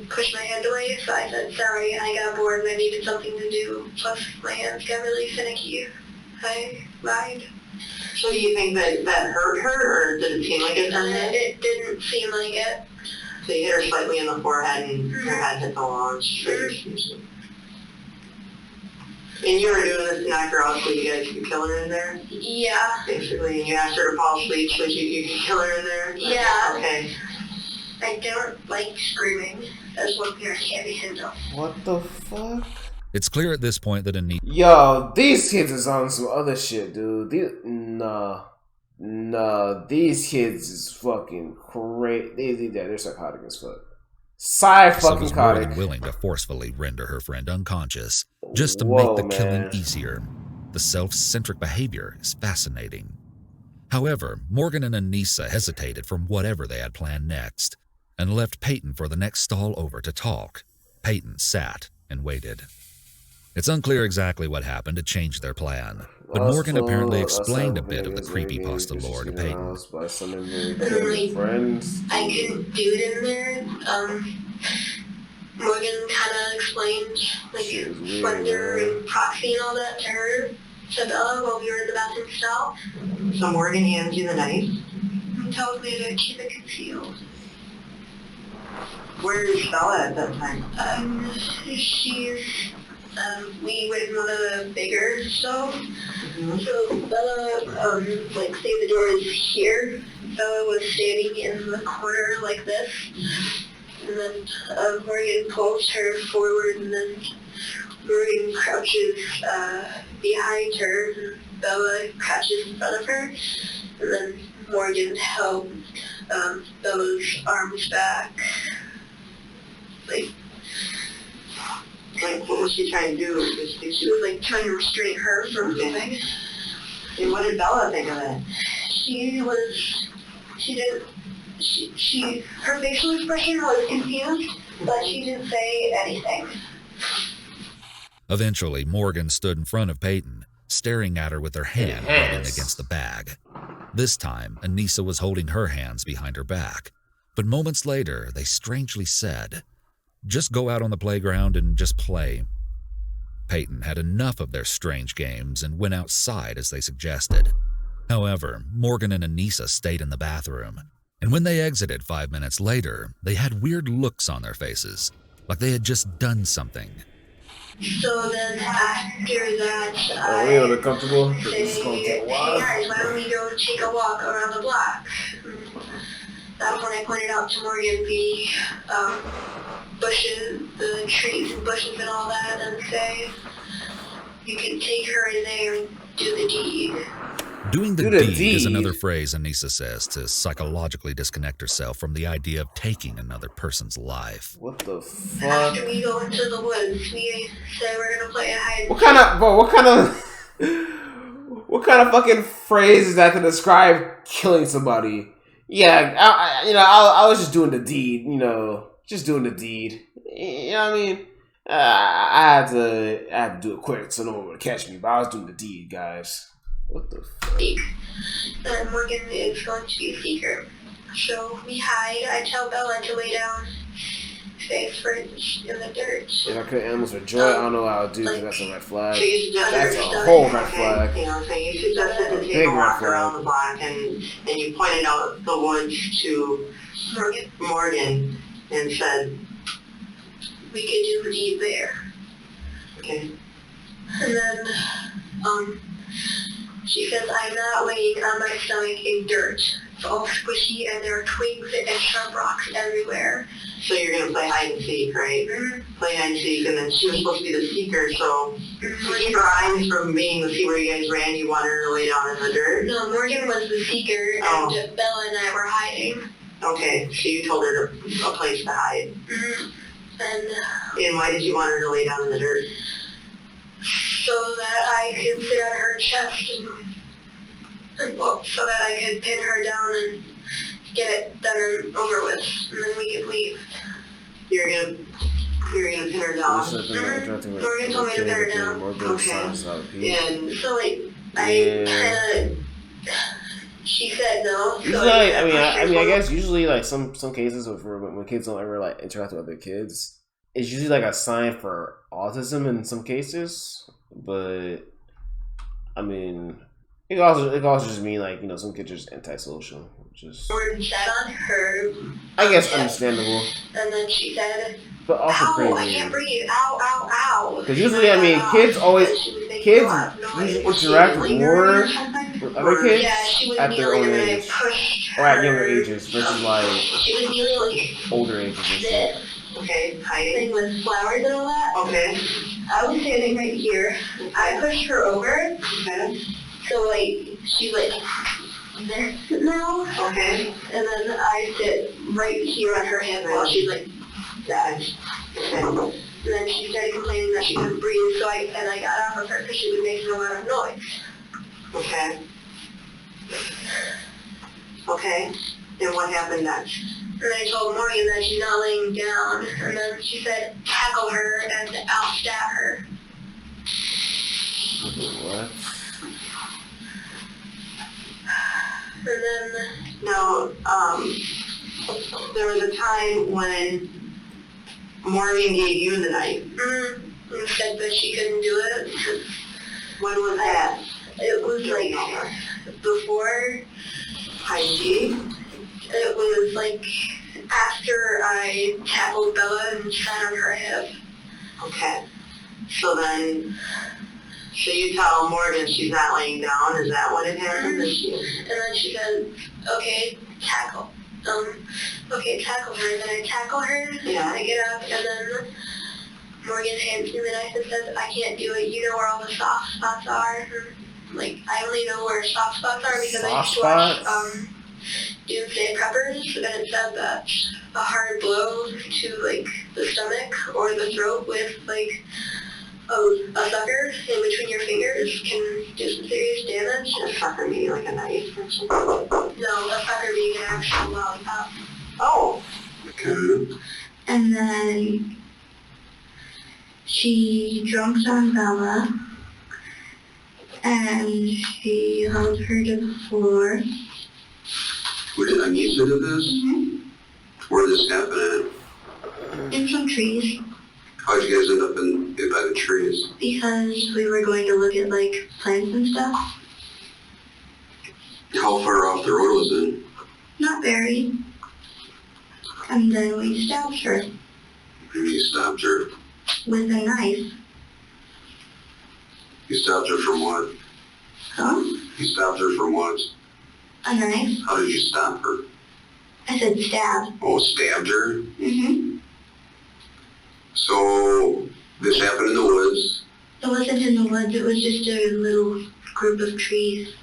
pushed my hand away, so I said sorry, I got bored and I needed something to do, plus my hands got really finicky. I lied. So do you think that hurt her, or did it seem like it hurt her? It didn't seem like it. So you hit her slightly in the forehead, and her head hit the wall. And you were doing this to knock her out so you guys could kill her in there? Yeah. Basically, and you asked her to fall asleep so you could kill her in there? Yeah. Okay. I don't like screaming. That's one thing I can't handle. What the fuck? It's clear at this point that Anita Yo, these kids is on some other shit, dude. These kids is fucking crazy. They're psychotic as fuck. Fucking was more than psychotic. willing to forcefully render her friend unconscious just to Whoa, make the killing man. easier. The self-centric behavior is fascinating. However, Morgan and Anissa hesitated from whatever they had planned next and left Peyton for the next stall over to talk. Peyton sat and waited. It's unclear exactly what happened to change their plan, but Morgan apparently explained a bit of the creepypasta lore to Peyton. By some friends. I couldn't do it in there. Morgan kind of explained, like, Slender and Proxy and all that to her, to Bella, while we were in the bathroom stall. So Morgan hands you the knife? And told me to keep it concealed. Where is Bella at that time? We went in one of the bigger stalls. Mm-hmm. So Bella, like, say the door is here. Bella was standing in the corner like this. And then Morgan pulls her forward, and then Morgan crouches behind her. And Bella crouches in front of her. And then Morgan held Bella's arms back. Like, what was she trying to do? She was, like, trying to restrain her from moving. And what did Bella think of it? Her facial expression was confused, but she didn't say anything. Eventually, Morgan stood in front of Peyton, staring at her with her hand rubbing against the bag. This time, Anissa was holding her hands behind her back, but moments later, they strangely said, "Just go out on the playground and just play." Peyton had enough of their strange games and went outside as they suggested. However, Morgan and Anissa stayed in the bathroom, and when they exited 5 minutes later, they had weird looks on their faces, like they had just done something. So then after that, Are we uncomfortable? I This is gonna take a hey while. guys, why don't we go take a walk around the block? That's when I pointed out to Morgan the bushes, the trees and bushes and all that, and say, you can take her in there and do the deed. Doing the Do the deed is deed. another phrase Anissa says to psychologically disconnect herself from the idea of taking another person's life. What the fuck? After we go into the woods, we say we're gonna play a hide. What kind of fucking phrase is that to describe killing somebody? Yeah, I was just doing the deed, just doing the deed. You know what I mean? I had to do it quick so no one would catch me, but I was doing the deed, guys. What the fuck? And Morgan is going to be a seeker. So we hide. I tell Bella to lay down face first in the dirt. If I kill animals for joy, I don't know what I would do because that's a red flag. So you suggested That's a whole red okay, flag. you know, so you suggested to take Big a red walk flag. around the block, and you pointed out the woods to Morgan and said, We could do the deed there. okay. And then, she says, I'm not laying on my stomach in dirt. It's all squishy and there are twigs and sharp rocks everywhere. So you're gonna play hide and seek, right? Play hide and seek, and then she was supposed to be the seeker, so to keep her eyes from being to see where you guys ran, you wanted her to lay down in the dirt? No, Morgan was the seeker and Bella and I were hiding. Okay, so you told her a place to hide. And why did you want her to lay down in the dirt? So that I could sit on her chest so that I could pin her down and get it done and over with, and then we could leave. You're gonna pin her down. Morgan told me to pin her down. Okay. And so I she said no. So Usually, I guess usually like some cases when kids don't ever like interact with other kids, it's usually like a sign for autism in some cases. But I mean, It can also just mean like, you know, some kids are just antisocial, just Or sat on her. I guess understandable, And then she said, but also "Ow, pretty I can't breathe. Ow, ow, ow." because usually, I mean, kids usually interact more with other kids at their own age or at younger ages versus like She was kneeling like older ages and shit. okay, hiding with flowers and all that. Okay. I was standing right here. I pushed her over. Okay. So like she's like this now. Okay. And then I sit right here on her hip while she's like that. Okay. And then she started complaining that she couldn't breathe. So I got off of her because she was making a lot of noise. Okay. Okay. And what happened next? And I told Morgan that she's not laying down. And then she said, tackle her and I'll stab her. What? And then Now, there was a time when Morgan gave you the knife. and said that she couldn't do it. When was that? It was like before. I see. It was like after I tackled Bella and sat on her hip. Okay. So then, so you tell Morgan she's not laying down, is that what it happened? And then she said, okay, tackle. Okay, tackle her. Then I tackle her. Yeah. I get up, and then Morgan hands me the knife and says, I can't do it. You know where all the soft spots are. Like, I only know where soft spots are because I just watched Doomsday Preppers, and it said that a hard blow to, like, the stomach or the throat with, like, a sucker in between your fingers can do some serious damage. A sucker meaning like a knife or something? No, a sucker being an actual lollipop. Oh. Okay. And then she jumps on Bella and she held her to the floor. Where did Anissa do this? Mm-hmm. Where did this happen at? In some trees. How'd you guys end up in by the trees? Because we were going to look at, like, plants and stuff. How far off the road was it? Not very. And then we stabbed her And you stopped her. with a knife. You stopped her from what? Huh? You stopped her from what? A knife? How did you stop her? I said stab. Oh, stabbed her? Mm-hmm. So, this happened in the woods. It wasn't in the woods, it was just a little group of trees.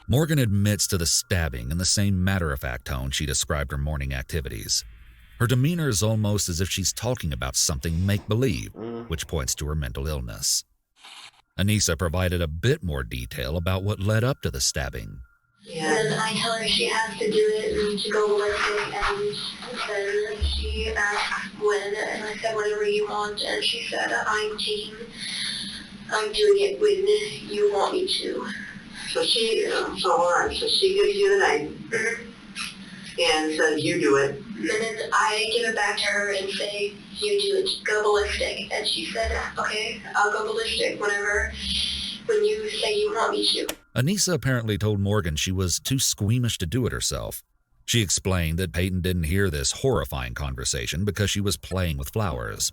Morgan admits to the stabbing in the same matter-of-fact tone she described her morning activities. Her demeanor is almost as if she's talking about something make-believe, which points to her mental illness. Anissa provided a bit more detail about what led up to the stabbing. Yeah. And then I tell her she has to do it and to go ballistic, and then she asked when, and I said whatever you want, and she said I'm doing it when you want me to. So she, so hold on, so she gives you the knife and says you do it. And then I give it back to her and say, you do it, go ballistic. And she said, okay, I'll go ballistic when you say you want me to. Anissa apparently told Morgan she was too squeamish to do it herself. She explained that Peyton didn't hear this horrifying conversation because she was playing with flowers.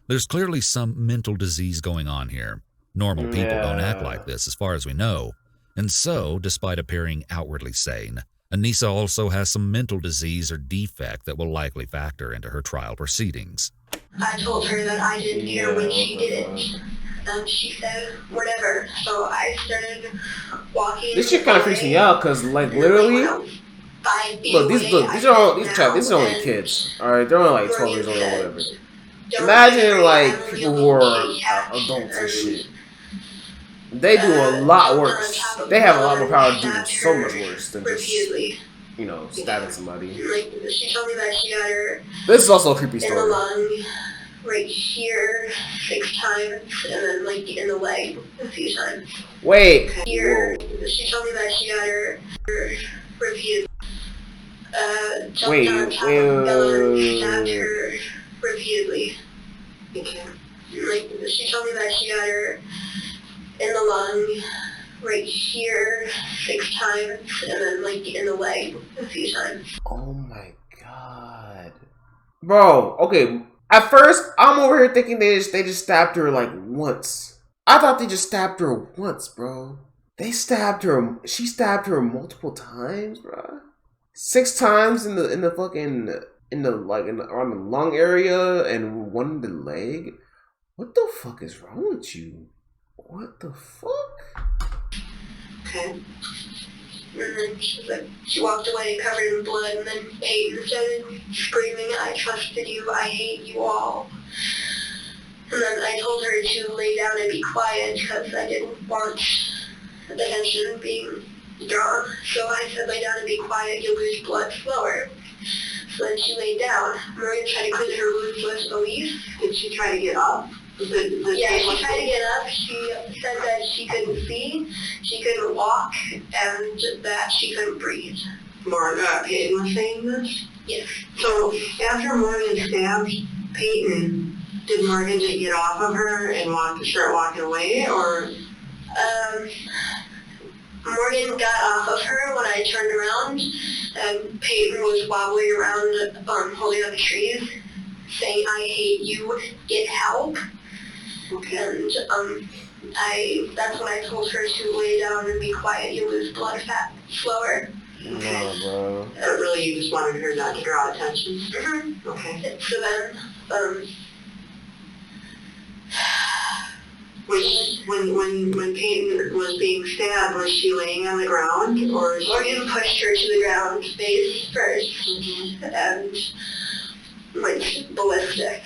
There's clearly some mental disease going on here. Normal people don't act like this as far as we know. And so, despite appearing outwardly sane, Anissa also has some mental disease or defect that will likely factor into her trial proceedings. I told her that I didn't care when she did it. And she said, whatever. So I started walking. This shit kind of freaks me out because, like, literally, look, these are only kids. All right, they're only like 12 years old or whatever. Imagine like people who are adults and shit. They do a lot worse. They have a lot more power to do so much worse than just, you know, stabbing somebody. Like, she told me that she got her This is also a creepy in the story. lung, right here 6 times, and then like in the leg a few times. Wait. Here, she told me that she got her repeated. Jumped Wait, on top of Bella and stabbed her repeatedly. Okay. Like, she told me that she got her in the lung, right here 6 times, and then like in the leg a few times. Oh my god. Bro, okay. At first, I'm over here thinking they just stabbed her like once. I thought they just stabbed her once, bro. They stabbed her. She stabbed her multiple times, bro. 6 times in the fucking around the lung area and 1 in the leg. What the fuck is wrong with you? What the fuck? Okay. And then she walked away covered in blood, and then Peyton started screaming, "I trusted you, I hate you all." And then I told her to lay down and be quiet because I didn't want the attention being drawn. So I said, "Lay down and be quiet, you'll lose blood slower." So then she laid down. Maria tried to clean her wounds with Elise. Did she try to get up? Yeah, she tried to get up. She said that she couldn't see, she couldn't walk, and that she couldn't breathe. Peyton was saying this? Yes. So after Morgan stabbed Peyton, did Morgan just get off of her and start walking away, or? Morgan got off of her when I turned around, and Peyton was wobbling around, holding up the trees, saying, "I hate you, get help." Okay. And that's when I told her to lay down and be quiet, you lose blood fat slower. Nah, bro. Really, you just wanted her not to draw attention? Mm-hmm. Okay. So then, when Peyton was being stabbed, was she laying on the ground, or? Morgan pushed her to the ground face first, and went ballistic.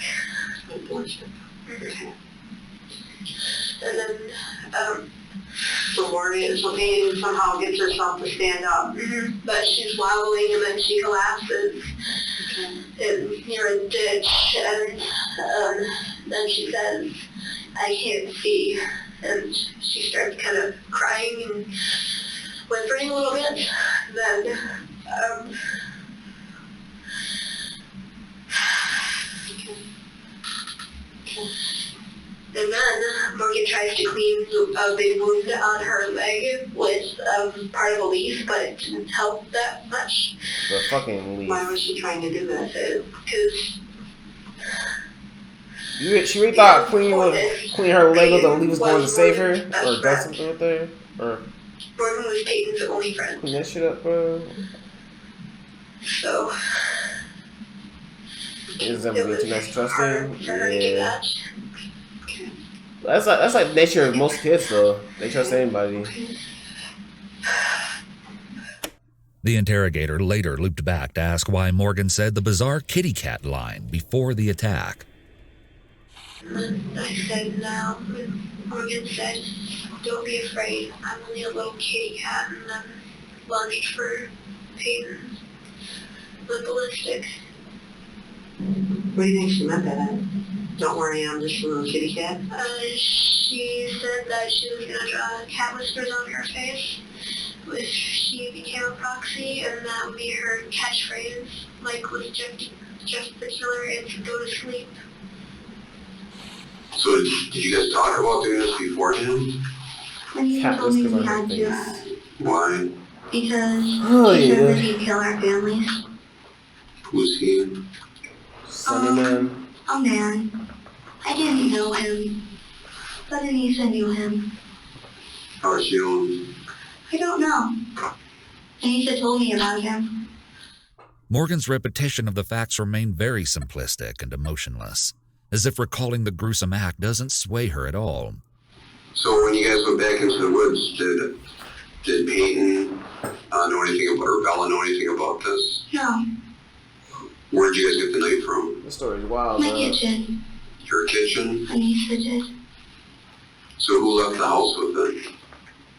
Okay. And then, so Peyton somehow gets herself to stand up. but she's wobbling, and then she collapses near a ditch, and then she says, "I can't see," and she starts kind of crying and whimpering a little bit. Then, and then Morgan tries to clean a big wound on her leg with part of a leaf, but it didn't help that much. The fucking leaf. Why was she trying to do that? Because She really thought cleaning her leg with a leaf was going to save her, or done something with her, or Morgan was Peyton's only friend. clean that shit up, bro. So Is that really too nice trusting? hard for her to do Yeah. that. That's like nature of most kids, though. They trust anybody. The interrogator later looped back to ask why Morgan said the bizarre kitty cat line before the attack. I said no, and Morgan said, "Don't be afraid, I'm only a little kitty cat," and then lunged for Peyton with ballistic. What do you think she meant by that? Don't worry, I'm just a little kitty cat. She said that she was gonna draw cat whiskers on her face if she became a proxy, and that would be her catchphrase, like with Jeff the Killer, and go to sleep. So did you guys talk about doing this beforehand? And he Cat told me whiskers we on her had to, face. Why? because Oh, he said yeah. that he'd kill our families. Who's he? Sunny man. A man. I didn't know him, but Anissa knew him. How is she doing? I don't know. Anissa told me about him. Morgan's repetition of the facts remained very simplistic and emotionless, as if recalling the gruesome act doesn't sway her at all. So when you guys went back into the woods, did Peyton know anything about, or Bella know anything about this? No, Where'd you guys get the knife from? This story's wild, my bro. kitchen. Your kitchen? Anissa did. So who left the house with it?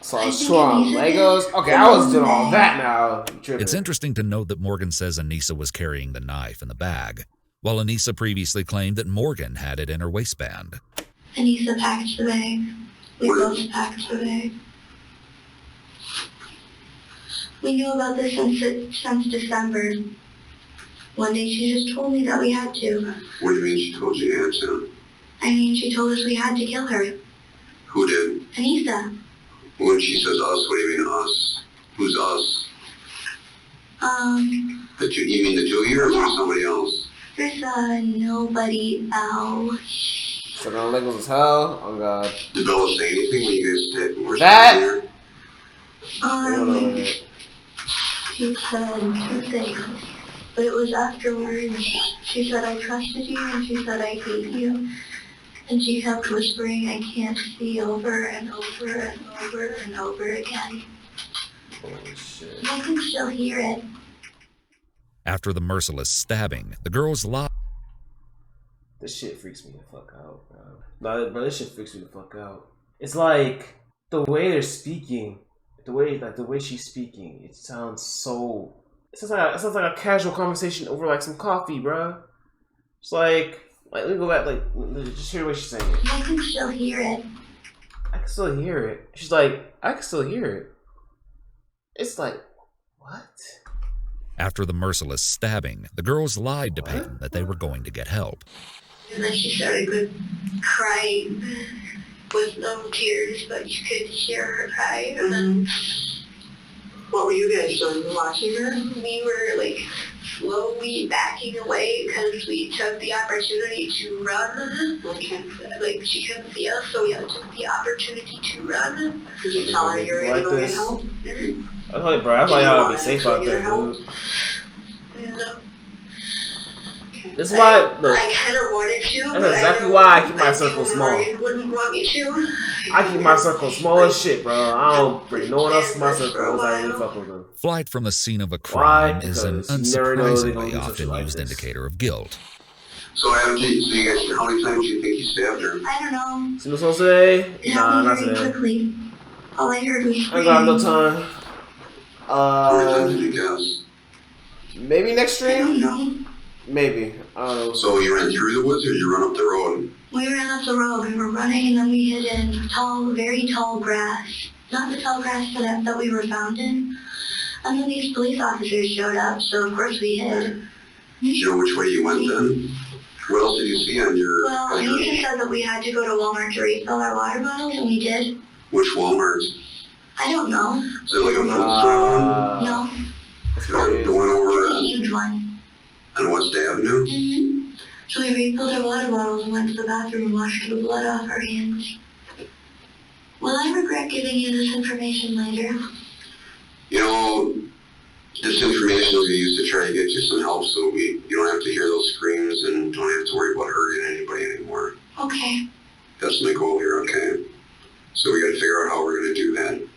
So I was on Legos. Okay, I was doing all that now. It's interesting to note that Morgan says Anissa was carrying the knife in the bag, while Anissa previously claimed that Morgan had it in her waistband. Anissa packed the bag. We both packed the bag. We knew about this since December. One day she just told me that we had to. What do you mean she told you you had to? I mean, she told us we had to kill her. Who did? Anissa. When she says us, what do you mean us? Who's us? You mean the two of you or somebody else? There's nobody else. So the legals as hell. Oh god. Did Bella say anything when you guys were that? here? She said 2 things, but it was afterwards. She said I trusted you, and she said I hate you. And she kept whispering, I can't see, over and over and over and over again. Holy shit. I can still hear it. After the merciless stabbing, the girls lied. This shit freaks me the fuck out, bro. No, bro, this shit freaks me the fuck out. It's like the way they're speaking, the way she's speaking. It sounds so. It sounds like a casual conversation over like some coffee, bro. It's like let me go back, just hear what she's saying. I can still hear it. I can still hear it. She's like, I can still hear it. It's like, what? After the merciless stabbing, the girls lied to Peyton that they were going to get help. And then she started crying with no tears, but you could hear her cry. And then What were you guys doing? Watching her? we were slowly backing away because we took the opportunity to run. Okay. She couldn't see us, so we had to take the opportunity to run. Did you tell her you were going to go get help? I was like, bro, I thought y'all would be safe out there, dude. And, This is why, look, I kind of wanted to. that's exactly why I keep my circle small. Wouldn't want me to. I keep my circle small as shit, bro. I don't bring no one else to my circle. I don't even fuck with them. Flight from the scene of a crime is an Because you never know they gonna unsurprisingly do often something like used this. indicator of guilt. So Adam, you guys, how many times do you think you stabbed her? I don't know. See what's on today? It Nah, happened not very today. quickly. All I heard was I got no time. How many times did you guess? Maybe next I don't stream? know. Maybe. I don't know. So you ran through the woods or did you run up the road? We ran up the road. We were running, and then we hid in very tall grass. Not the tall grass that we were found in. And then these police officers showed up, so of course we hid. Do you know which way you went then? What else did you see on your... Well, Anita said that we had to go to Walmart to refill our water bottles, and we did. Which Walmart? I don't know. Is it like a food store? No. The one over A huge one. on West Avenue? Mm-hmm. So we refilled our water bottles and went to the bathroom and washed the blood off our hands. Will I regret giving you this information later? You know, this information will be used to try to get you some help so you don't have to hear those screams and don't have to worry about hurting anybody anymore. Okay. That's my goal here, okay? So we gotta figure out how we're gonna do that.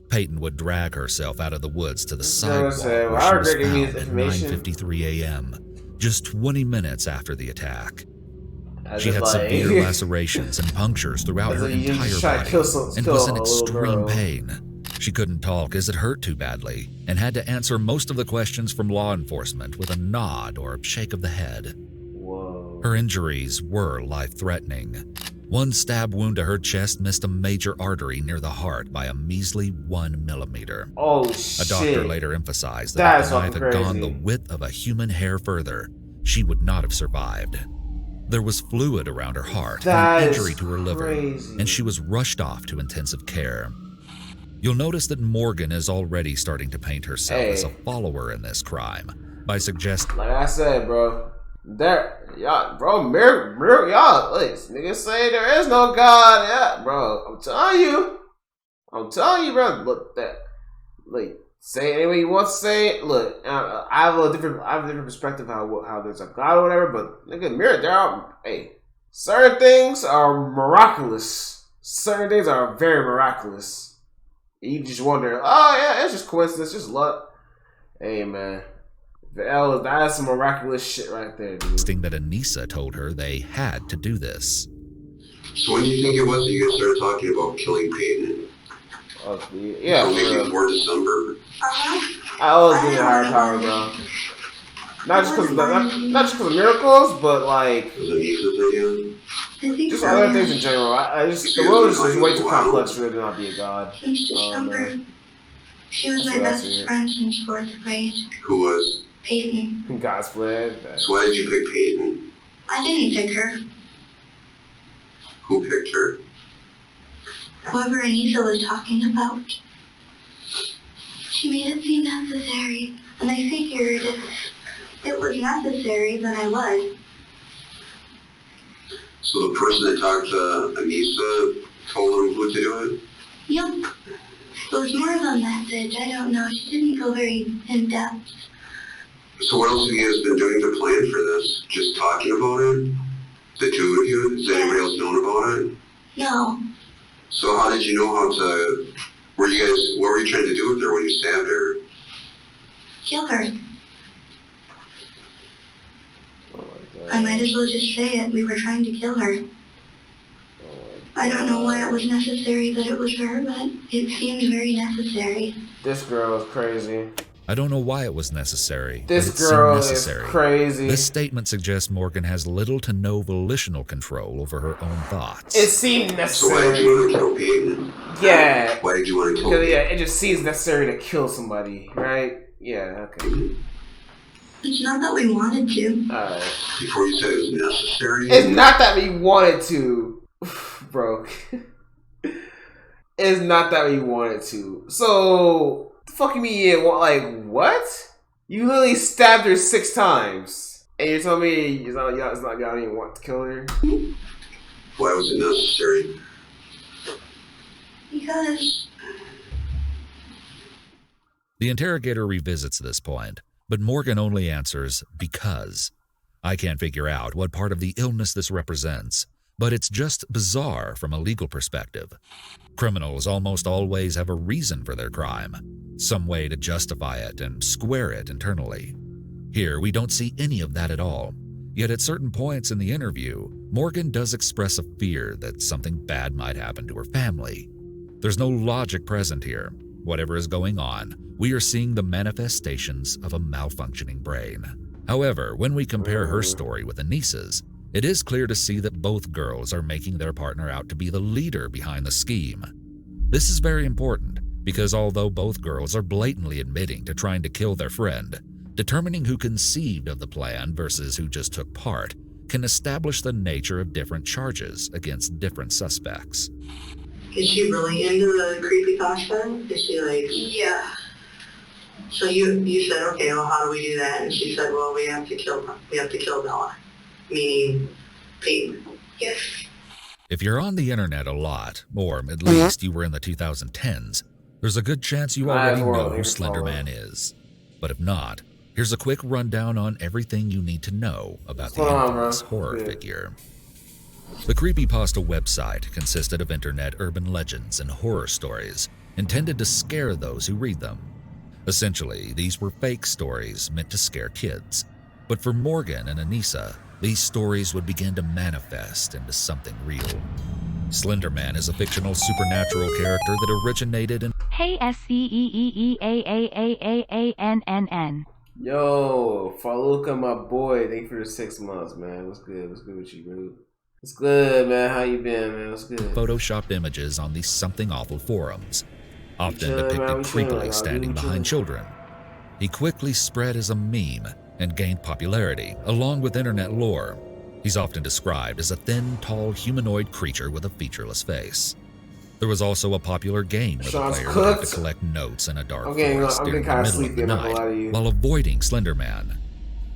Peyton would drag herself out of the woods to the gonna sidewalk say, where well, she I was regret giving you found this at information. 9:53 a.m., just 20 minutes after the attack. As She if, had like, severe lacerations and punctures throughout as her if you entire just try to body kill and was in a little extreme girl. pain. She couldn't talk as it hurt too badly and had to answer most of the questions from law enforcement with a nod or a shake of the head. Whoa. Her injuries were life-threatening. One stab wound to her chest missed a major artery near the heart by a measly 1 millimeter. Oh, A shit. doctor later emphasized that That's if the knife fucking had gone crazy. the width of a human hair further, she would not have survived. There was fluid around her heart That and an is injury to her liver, crazy. and she was rushed off to intensive care. You'll notice that Morgan is already starting to paint herself as a follower in this crime by suggesting Like I said, bro. Y'all, bro, y'all, like, niggas say there is no God. Yeah, bro. I'm telling you, bro. Look, say it any way you want to say it. Look, I have a different perspective how there's a God or whatever. But nigga, there are, certain things are miraculous. Certain things are very miraculous. You just wonder, oh yeah, it's just coincidence, just luck. Hey man, that's some miraculous shit right there, dude. that Anissa told her they had to do this. So when do you think it was that you guys started talking about killing Peyton? Yeah, Or maybe bro. before December? I always give you a higher power, bro. Not just because of miracles, but like Was it Anissa's idea? just other things in general. The world is just way too complex for there to not be a God. Since December. She was That's my what I best see. friend since 4th grade. Who was? Peyton. God's plan. So why did you pick Peyton? I didn't pick her. Who picked her? whoever Anissa was talking about. She made it seem necessary, and I figured if it was necessary, then I would. So the person that talked to Anissa told him what to do? Yep. It was more of a message. I don't know. She didn't go very in-depth. So what else have you guys been doing to plan for this? Just talking about it? The two of you? Has anybody else known about it? No. So how did you know how to... what were you trying to do with her when you stabbed her? Kill her. I might as well just say it. We were trying to kill her. I don't know why it was necessary that it was her, but it seemed very necessary. This girl is crazy. I don't know why it was necessary. This but it girl seemed is necessary. crazy. This statement suggests Morgan has little to no volitional control over her own thoughts. It seemed So why did necessary. you want to kill Peyton? Yeah. Why did you want to kill Because, Peyton? yeah, it just seems necessary to kill somebody, right? Yeah, okay. It's not that we wanted to. Alright. Before you said it was necessary? It's not that we wanted to, bro. It's not that we wanted to. So, the fuck you mean? Like, what? You literally stabbed her 6 times, and you're telling me it's not y'all didn't want to kill her? Why was it necessary? Because The interrogator revisits this point, but Morgan only answers, because. I can't figure out what part of the illness this represents, but it's just bizarre from a legal perspective. Criminals almost always have a reason for their crime, some way to justify it and square it internally. Here, we don't see any of that at all, yet at certain points in the interview, Morgan does express a fear that something bad might happen to her family. There's no logic present here. Whatever is going on, we are seeing the manifestations of a malfunctioning brain. However, when we compare her story with Anissa's, it is clear to see that both girls are making their partner out to be the leader behind the scheme. This is very important because although both girls are blatantly admitting to trying to kill their friend, determining who conceived of the plan versus who just took part can establish the nature of different charges against different suspects. Is she really into the creepypasta? Is she like... yeah. So you said, okay, well, how do we do that? And she said, well, we have to kill Bella, meaning Peyton. Yes. If you're on the internet a lot, or at least you were in the 2010s, there's a good chance you already know who Slender Man is. But if not, here's a quick rundown on everything you need to know about the infamous horror figure. The creepypasta website consisted of internet urban legends and horror stories intended to scare those who read them. Essentially, these were fake stories meant to scare kids. But for Morgan and Anissa, these stories would begin to manifest into something real. Slender Man is a fictional supernatural character that originated in... Hey SCEEEAAAAANNN. Yo, Faluka, my boy, thank you for the 6 months, man. What's good? What's good with you, bro? What's good, man? How you been, man? What's good? Photoshopped images on these something awful forums, often depicted creepily standing behind children. He quickly spread as a meme and gained popularity, along with internet lore. He's often described as a thin, tall, humanoid creature with a featureless face. There was also a popular game where the player would have to collect notes in a dark forest during the middle of the night while avoiding Slender Man.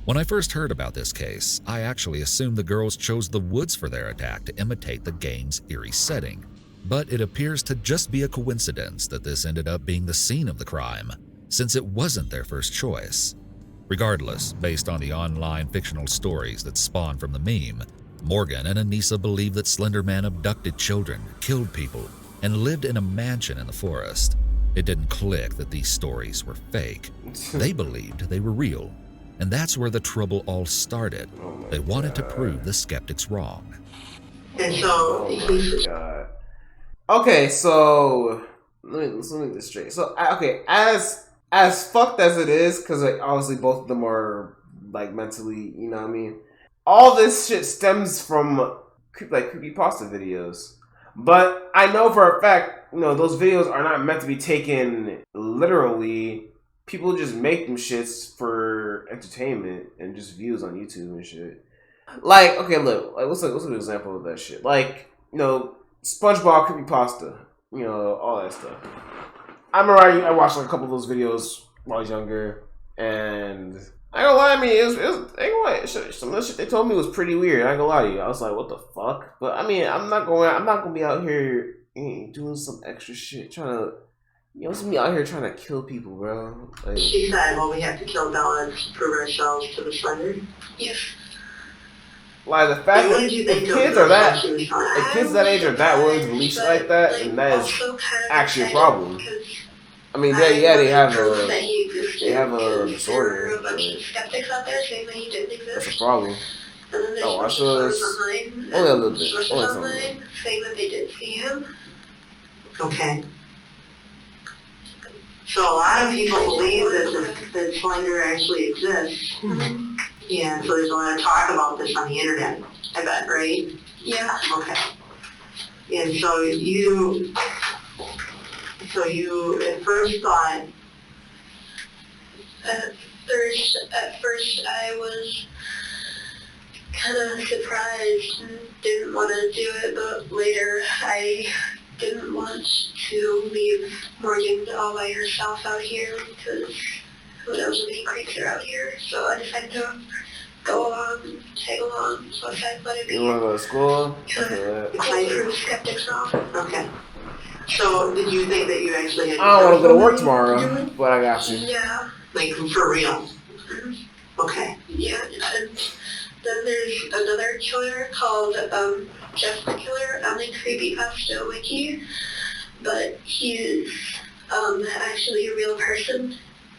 When I first heard about this case, I actually assumed the girls chose the woods for their attack to imitate the game's eerie setting. But it appears to just be a coincidence that this ended up being the scene of the crime, since it wasn't their first choice. Regardless, based on the online fictional stories that spawned from the meme, Morgan and Anissa believed that Slender Man abducted children, killed people, and lived in a mansion in the forest. It didn't click that these stories were fake. They believed they were real. And that's where the trouble all started. They wanted to prove the skeptics wrong. And so... Okay, so... Let me get this straight. So, okay, as fucked as it is, because like, obviously both of them are like mentally, you know what I mean? All this shit stems from like creepypasta videos. But I know for a fact, you know, those videos are not meant to be taken literally. People just make them shits for entertainment and just views on YouTube and shit. Like, okay, look, like what's an example of that shit? Like, you know, SpongeBob creepypasta. you know, all that stuff. I remember I watched like a couple of those videos when I was younger, and I ain't gonna lie, I mean, it was ain't gonna lie, some of the shit they told me was pretty weird. I ain't gonna lie to you. I was like, what the fuck? But I mean, I'm not gonna be out here doing some extra shit, trying to, you know, see me out here trying to kill people, bro. Like, She said, well, we have to kill Bella to prove ourselves to the Slender. Yes. like the fact that if kids are that, if kids that age are that willing to release shit like that, and that is actually a problem. I mean, they have a disorder. There were a bunch of skeptics out there saying that he didn't exist. That's a problem. And then there's Oh, I sources saw online, only a little bit. sources Only something. online saying that they did see him. Okay. So a lot of people believe that the Slender actually exists. Mm-hmm. Yeah, so there's a lot of talk about this on the internet, I bet, right? Yeah. Okay. And so you at first thought, At first I was kind of surprised and didn't want to do it, but later I didn't want to leave Morgan all by herself out here because who knows if any creeps are out here. So I decided to go along, tag along, so I decided to let it be. You wanna go to school? Play for skeptics wrong. okay. So did you think that you actually had I don't want to go to work tomorrow, but I got you. Yeah. like for real? Okay. Yeah, and then there's another killer called Jeff the Killer on the Creepypasta Wiki, but he is actually a real person,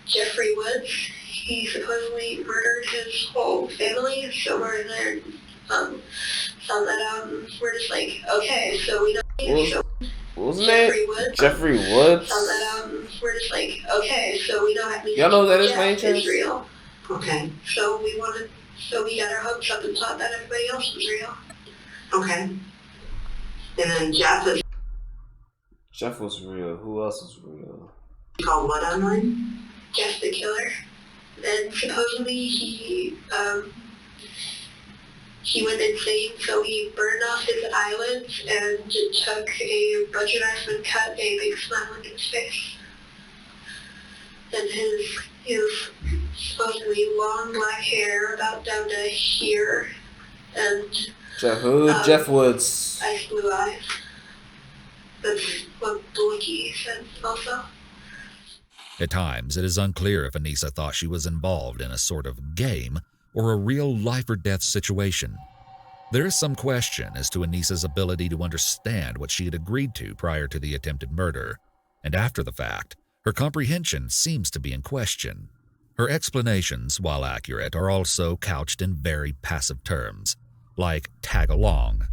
Jeffrey Woods. He supposedly murdered his whole family, so we're there, found that out, and we're just like, okay, so we know What was his Jeffrey name? Woods. Jeffrey Woods? Found that out, and we're just like, okay, so we know Y'all know who that is, by any Jeff chance? is real. Okay. So we got our hopes up and thought that everybody else was real. Okay. And then Jeff was real. Who else was real? called what online? Jeff the Killer. And supposedly he went insane, so he burned off his eyelids and took a butcher knife and cut a big smile into his face. And his supposedly long black hair about down to here, and Jeff who? Jeff Woods. ice blue eyes. That's what the wiki said also. At times, it is unclear if Anissa thought she was involved in a sort of game or a real life-or-death situation. There is some question as to Anissa's ability to understand what she had agreed to prior to the attempted murder, and after the fact, her comprehension seems to be in question. Her explanations, while accurate, are also couched in very passive terms, like tag along.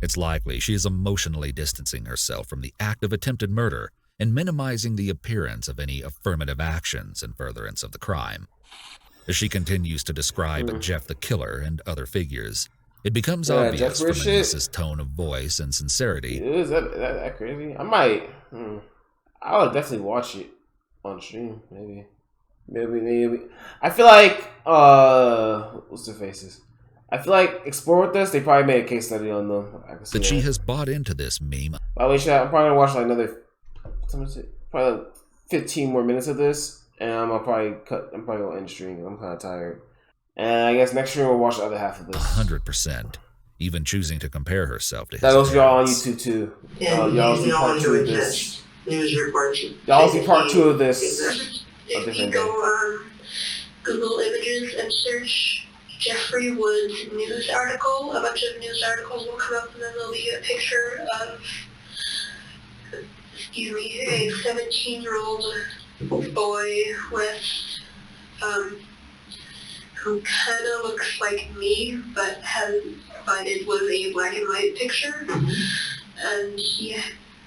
It's likely she is emotionally distancing herself from the act of attempted murder and minimizing the appearance of any affirmative actions in furtherance of the crime. As she continues to describe Jeff the Killer and other figures, it becomes obvious from Anissa's tone of voice and sincerity. Is that crazy? I might. I would definitely watch it on stream. Maybe. I feel like what's their faces? I feel like Explore With Us, they probably made a case study on them. That she has bought into this meme. By the way, I'm probably gonna watch like another probably 15 more minutes of this, and I'm probably gonna end stream. I'm kind of tired, and I guess next stream we'll watch the other half of this. 100%. Even choosing to compare herself to his that goes for y'all on parents. YouTube too. And y'all you see know part 2 who of it this. is. News reports. Y'all see part 2 of this. A If you different go day. on Google Images and search Jeffrey Woods news article, a bunch of news articles will come up, and then there'll be a picture of, a 17-year-old boy with, who kind of looks like me, but it was a black and white picture, and he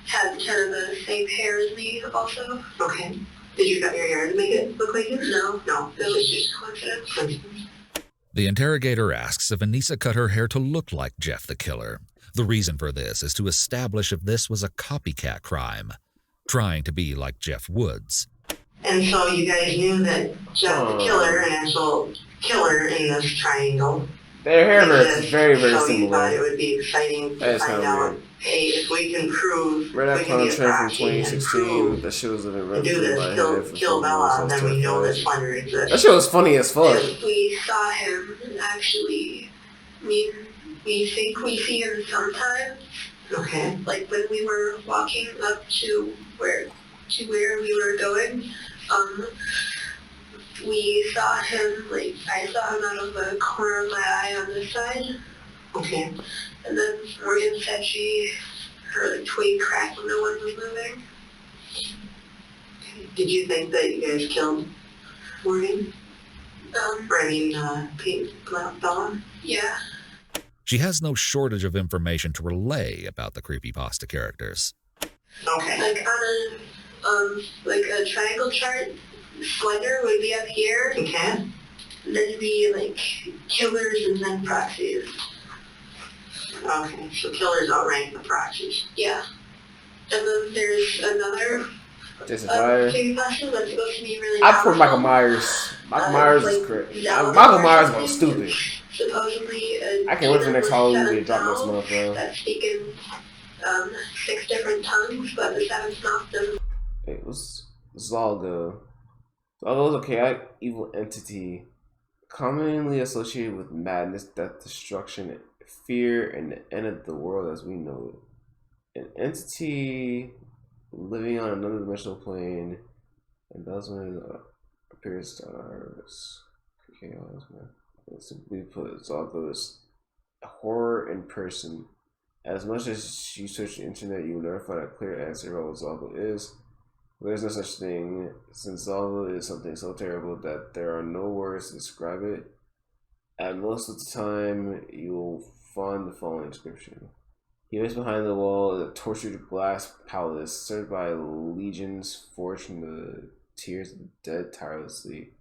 had kind of the same hair as me also. Okay. Did you cut your hair to make it look like him? No. No. It was just coincidence. The interrogator asks if Anissa cut her hair to look like Jeff the Killer. The reason for this is to establish if this was a copycat crime, trying to be like Jeff Woods. And so you guys knew that Jeff the Killer, an actual killer in this triangle, Their hair Because is very, very so you thought it similar. would be exciting That to is find kind of out, weird. hey, if we can prove Remember we that can clown be a trend from proxy and 2016? prove That shit was living to rent do free in this, my kill, head for kill 4 months. I Bella, was then we know that terrified. Slender exists. That shit was funny as fuck. If we saw him, actually, I mean, we think we see him sometimes. Okay. Like when we were walking up to where we were going, we saw him, like, I saw him out of the corner of my eye on this side. Okay. And then Morgan said she heard a twig crack when no one was moving. Did you think that you guys killed Morgan? Bella? Yeah. She has no shortage of information to relay about the creepypasta characters. Okay. Like on a triangle chart, Slender would be up here. Okay. And then it'd be like killers and then proxies. Okay, so killers outrank the proxies. Yeah. And then there's another Jason Myers. creepypasta that's supposed to be really I prefer Michael powerful. Myers. Michael Myers is like, great. Zelda Michael or Myers was something. stupid. Supposedly, I can't wait for the next Halloween to seven drop next mouths month, bro. that speak in 6 different tongues, but the seventh mouth doesn't. It was Zalga. Zalga was a chaotic evil entity commonly associated with madness, death, destruction, fear, and the end of the world as we know it. An entity living on another dimensional plane, and that's when it appears to ours. Chaos, man. Simply put, Zalga is horror in person. As much as you search the internet, you will never find a clear answer about what Zalga is. There's no such thing, since Zalga is something so terrible that there are no words to describe it. And most of the time, you will find the following description. He waits behind the wall in a tortured glass palace, served by legions forged from the tears of the dead tirelessly,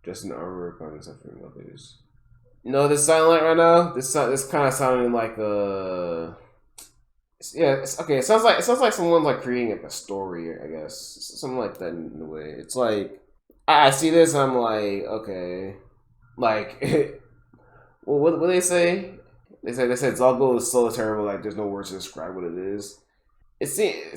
dressed in armor, guarding suffering others. You know what this sounding like right now? This kind of sounding like okay. It sounds like someone's like creating like a story, I guess, something like that in a way. It's like I see this, and I'm like, okay, like, well, what do they say? They said Zalgo is so terrible, like there's no words to describe what it is. It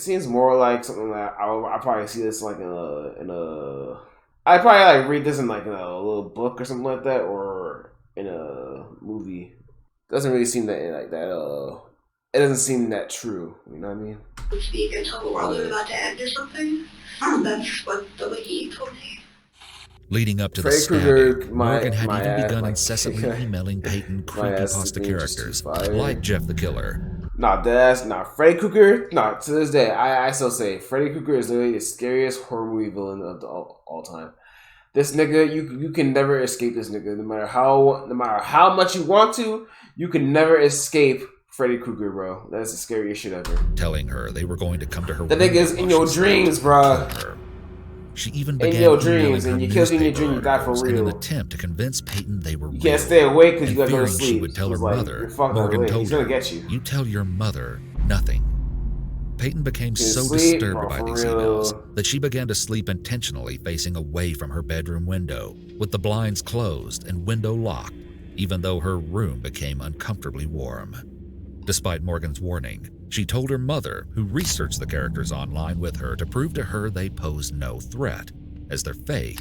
seems more like something that I probably see this like in a I probably like read this in like in a little book or something like that, or in a movie. Doesn't really seem that like that. It doesn't seem that true. You know what I mean? Speak until the world is about to end or something. That's what the wiki told me. Leading up to the Freddy Krueger, stabbing, Morgan had my even ad, begun like, incessantly emailing Peyton creepypasta characters like Jeff the Killer. Freddy Krueger. To this day, I still say Freddy Krueger is literally the scariest horror movie villain of all time. This nigga, you can never escape this nigga. No matter how much you want to, you can never escape Freddy Krueger, bro. That's the scariest shit ever. Telling her they were going to come to her. The nigga's in your dreams, bro. She even began in your dreams, and you kill in your dream, you die for in real. an attempt to convince Peyton they were real. You can't stay awake because you gotta go to Fearing sleep. she would tell her Like, mother, you're Morgan awake. told He's gonna her, get you. "You tell your mother nothing." Peyton became You so sleep, disturbed bro, by for these real. emails that she began to sleep intentionally facing away from her bedroom window, with the blinds closed and window locked, even though her room became uncomfortably warm. Despite Morgan's warning, she told her mother, who researched the characters online with her, to prove to her they posed no threat, as they're fake.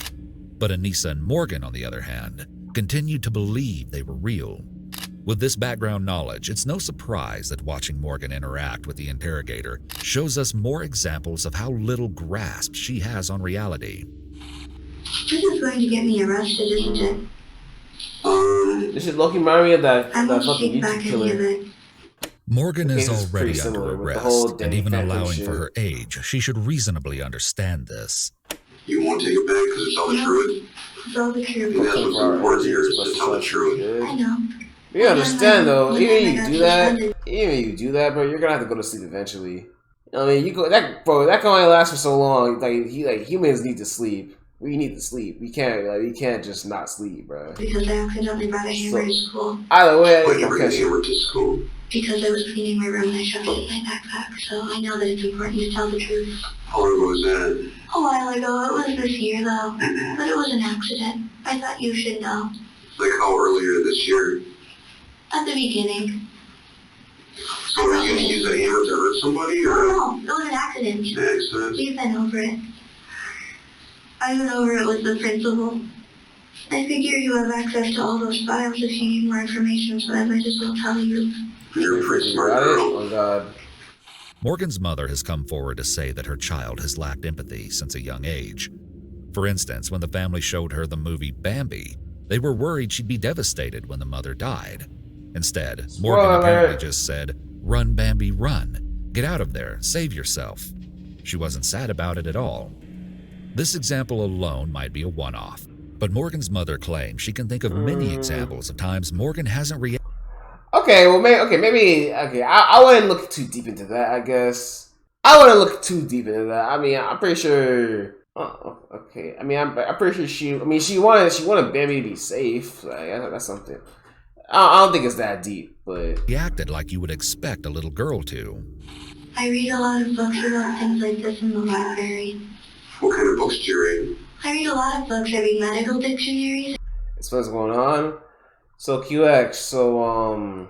But Anissa and Morgan, on the other hand, continued to believe they were real. With this background knowledge, it's no surprise that watching Morgan interact with the interrogator shows us more examples of how little grasp she has on reality. This is going to get me arrested, isn't it? This should low-key remind me of that I won't fucking take back YouTube any of killer. it. Morgan The is case is already pretty under similar with the arrest, whole and Danny even Phantom allowing shit. for her age, she should reasonably understand this. You won't take it back because it's all the truth? It's all the And truth. that's what's important here, is to tell the truth. I know. You understand though, even I if got you do that, suspended. bro, you're gonna have to go to sleep eventually. I mean, that can only last for so long. Like humans need to sleep. We need to sleep. We can't just not sleep, bro. Because I accidentally brought a hammer to school. Either way, Why it's you gonna bring catch the you. hammer to school? Because I was cleaning my room and I shoved it in my backpack, so I know that it's important to tell the truth. How long ago was that? A while ago, it was this year though, but it was an accident. I thought you should know. Like how earlier this year? At the beginning. So are you gonna use a hammer to hurt somebody, or? No, it was an accident. Accident? We've been over it. I went over it with the principal. I figure you have access to all those files if you need more information, so I might as well tell you. You're a pretty smart girl. Oh God. Morgan's mother has come forward to say that her child has lacked empathy since a young age. For instance, when the family showed her the movie Bambi, they were worried she'd be devastated when the mother died. Instead, Morgan apparently just said, "Run, Bambi, run. Get out of there. Save yourself." She wasn't sad about it at all. This example alone might be a one-off, but Morgan's mother claims she can think of many examples of times Morgan hasn't reacted. Okay, well, maybe. I wouldn't look too deep into that. I guess I wouldn't look too deep into that. I mean, I'm pretty sure. Oh, okay. I mean, I'm pretty sure she. I mean, she wanted Bambi to be safe. Like, that's something. I don't think it's that deep, but He acted like you would expect a little girl to. I read a lot of books about things like this in the library. What kind of books do you read? I read a lot of books. I read medical dictionaries. it's what's going on. So QX. So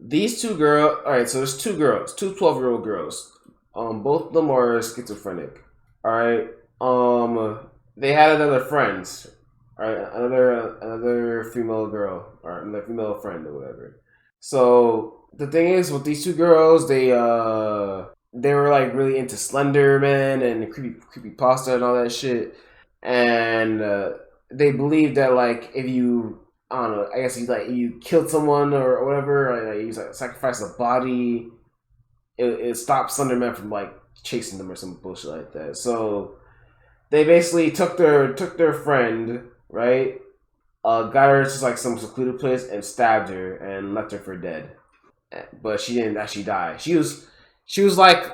these two girls. All right. So there's two girls, two 12-year-old girls. Both of them are schizophrenic. All right. They had another friend. Alright, another female girl, or another female friend or whatever. So the thing is with these two girls, they were like really into Slender Man and creepy pasta and all that shit. And they believed that like if you, I don't know, I guess you killed someone or whatever, or like you sacrificed a body, it stopped Slender Man from like chasing them or some bullshit like that. So they basically took their friend, right? Got her to like some secluded place and stabbed her and left her for dead. But she didn't actually die. She was like,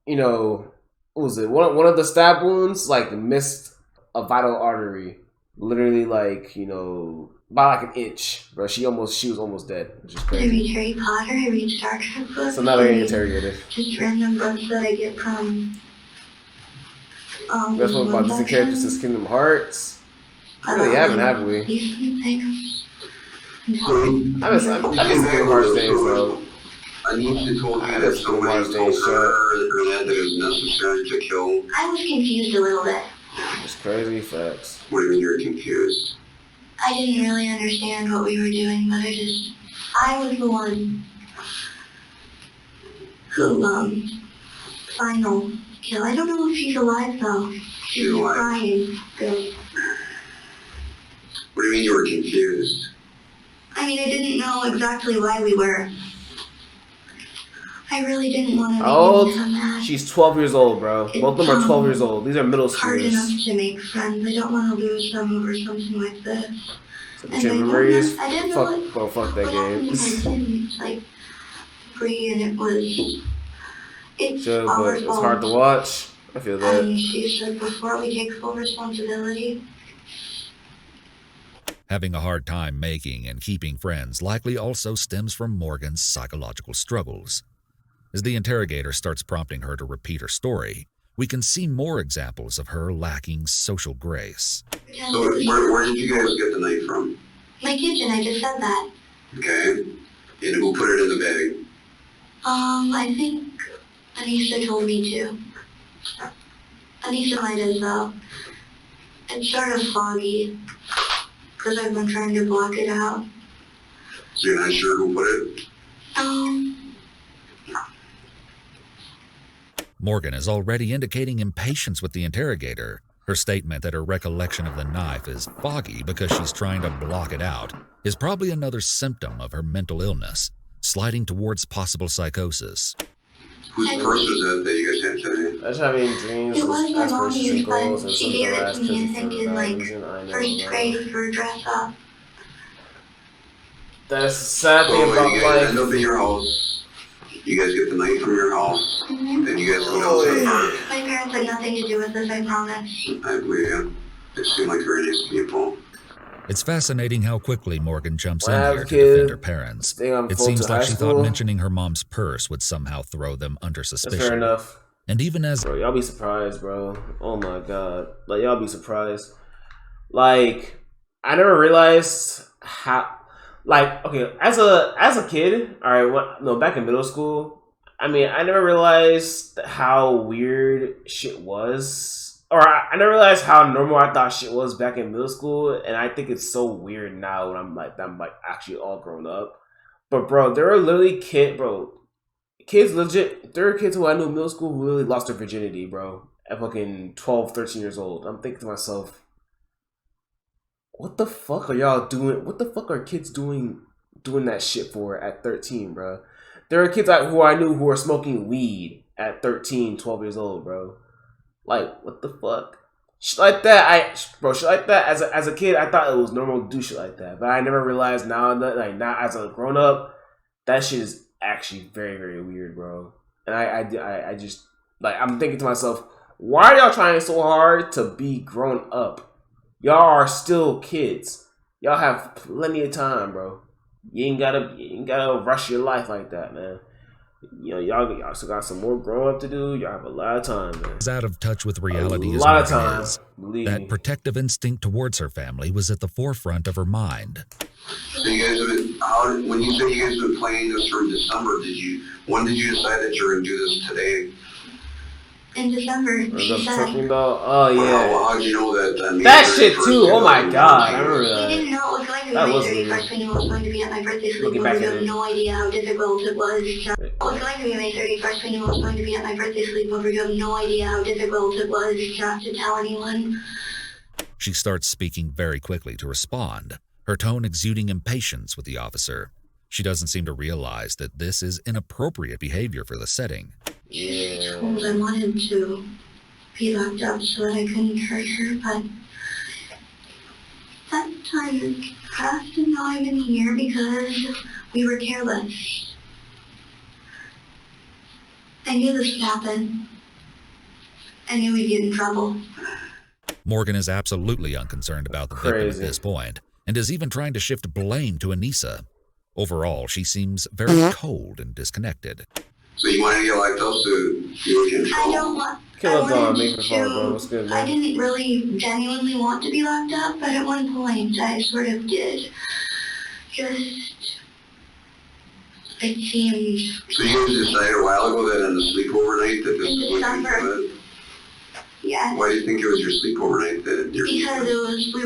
you know, what was it? One of the stab wounds like missed a vital artery, literally like, you know, by like an inch. But she was almost dead, which is I crazy. read Harry Potter. I read Star Trek books. So now they're getting interrogated. Just random books that I get from. That's what about Disney characters since Kingdom Hearts. We really haven't, have we? I miss Kingdom Hearts days, though. I need to told you that somebody told her or that it was necessary to kill. I was confused a little bit. It's crazy facts. What do you mean you're confused? I didn't really understand what we were doing, but I was the one who, final kill. I don't know if she's alive, though. She's alive. Crying. Good. What do you mean you were confused? I mean, I didn't know exactly why we were. I really didn't want to make him so mad. She's 12 years old, bro. Both of them are 12 years old. These are middle Hard enough schoolers. to make friends. I don't want to lose them over something like this. Such memories. I didn't know Fuck that game. It's like free, and it was. It's Sure, our but it's fault. hard to watch. I feel that. And she said before we take full responsibility. Having a hard time making and keeping friends likely also stems from Morgan's psychological struggles. As the interrogator starts prompting her to repeat her story, we can see more examples of her lacking social grace. So where did you guys get the knife from? My kitchen, I just said that. Okay. And who put it in the bag? I think Anisha told me to. Anisha might have, though. It's sort of foggy, because I've been trying to block it out. So you're not sure who put it? Morgan is already indicating impatience with the interrogator. Her statement that her recollection of the knife is foggy because she's trying to block it out is probably another symptom of her mental illness, sliding towards possible psychosis. Whose purse was that you guys had today? That's having dreams. It was my mommy's, goals but and she gave it to me, I something think, in like first grade for a dress up. That's the sad thing So when about you guys end life. up in your house, you guys get the knife from your house, then you guys go down to the park. My parents had nothing to do with this, I promise. I believe you. They seem like very nice people. It's fascinating how quickly Morgan jumps in Wow, here to kid. defend her parents. Staying on It full seems to like high she school. thought mentioning her mom's purse would somehow throw them under That's suspicion. fair enough. And even as Bro, y'all be surprised, bro. Oh my god. Like, y'all be surprised. Like, I never realized how... Like, okay, as a kid, all right, no, back in middle school, I mean, I never realized how weird shit was, or I never realized how normal I thought shit was back in middle school, and I think it's so weird now when I'm like actually all grown up. But bro, there are literally kids legit. There are kids who I knew in middle school who literally lost their virginity, bro, at fucking 12, 13 years old. I'm thinking to myself, what the fuck are y'all doing? What the fuck are kids doing that shit for at 13, bro? There are kids who I knew who were smoking weed at 13, 12 years old, bro. Like, what the fuck? Shit like that, shit like that. As a kid, I thought it was normal to do shit like that, but I never realized now as a grown up, that shit is actually very, very weird, bro. And I just like I'm thinking to myself, why are y'all trying so hard to be grown up? Y'all are still kids. Y'all have plenty of time, bro. You ain't gotta rush your life like that, man. You know, y'all still got some more growing up to do. Y'all have a lot of time, man. Is out of touch with reality a as lot of Morgan time. is. Believe That me. protective instinct towards her family was at the forefront of her mind. So you guys have been, when you say you guys have been planning this from December, when did you decide that you were going to do this today? In December, she said. Oh yeah. How'd you know that then? That shit too. Oh my god, I remember that. We didn't know it was going to be That my was 31st weird. funeral. It was going to be at my birthday Looking sleepover. back We at have it. no idea how difficult it was. It was going to be my 31st funeral. It was going to be at my birthday sleepover. You have no idea how difficult it was not to tell anyone. She starts speaking very quickly to respond, her tone exuding impatience with the officer. She doesn't seem to realize that this is inappropriate behavior for the setting. She told I wanted to be locked up so that I couldn't hurt her, but that time passed and now I'm in here because we were careless. I knew this would happen. I knew we'd get in trouble. Morgan is absolutely unconcerned about the victim at this point, and is even trying to shift blame to Anissa. Overall, she seems very cold and disconnected. So you wanted to get locked up so you would get in trouble? I don't want. I didn't really genuinely want to be locked up, but at one point I sort of did. It seemed. So you guys decided a while ago that on the sleepover night that this was going to be good? Yeah. Why do you think it was your sleepover night that Because we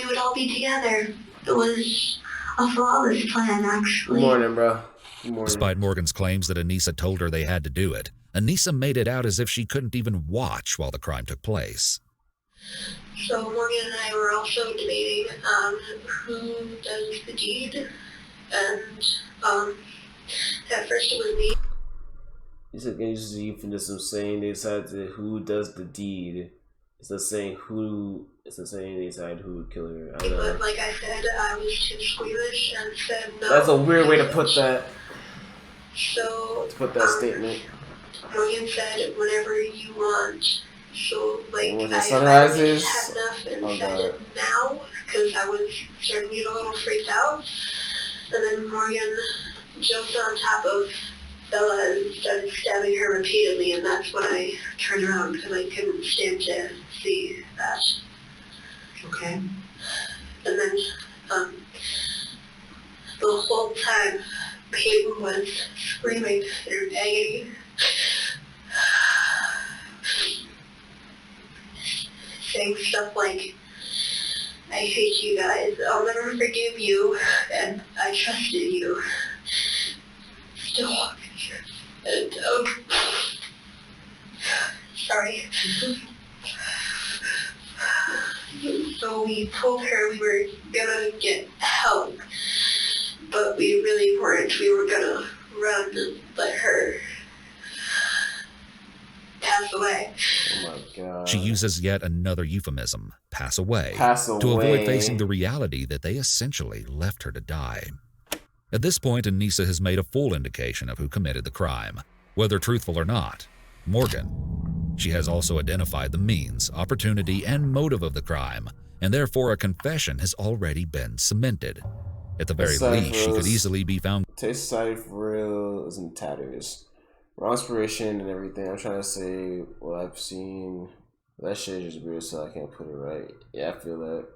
would all be together. It was a flawless plan, actually. Good morning, bro. Good morning. Despite Morgan's claims that Anissa told her they had to do it, Anissa made it out as if she couldn't even watch while the crime took place. So Morgan and I were also debating who does the deed, and at first it was me. You said it's a euphemism saying they decided who does the deed. It's not saying who. It's not saying they decided who would kill her. But like I said, I was too squeamish and said no. That's a weird way to put that. So to put that statement. Morgan said whatever you want. So like when the I sun had rises. enough and said it now because I was starting to get a little freaked out. And then Morgan jumped on top of Bella and started stabbing her repeatedly, and that's when I turned around because I couldn't stand to see that. Okay. And then the whole time Peyton was screaming in agony. Saying stuff like, I hate you guys, I'll never forgive you, and I trusted you. Still. And, sorry. So we told her we were gonna get help, but we really weren't. We were gonna run and let her pass away. Oh my god. She uses yet another euphemism, pass away, Pass away. to avoid facing the reality that they essentially left her to die. At this point, Anissa has made a full indication of who committed the crime, whether truthful or not, Morgan. She has also identified the means, opportunity, and motive of the crime, and therefore a confession has already been cemented. At the very least, she could easily be found. Taste Society for real is in tatters. Raw inspiration and everything. I'm trying to say what I've seen. That shit is just weird, so I can't put it right. Yeah, I feel that.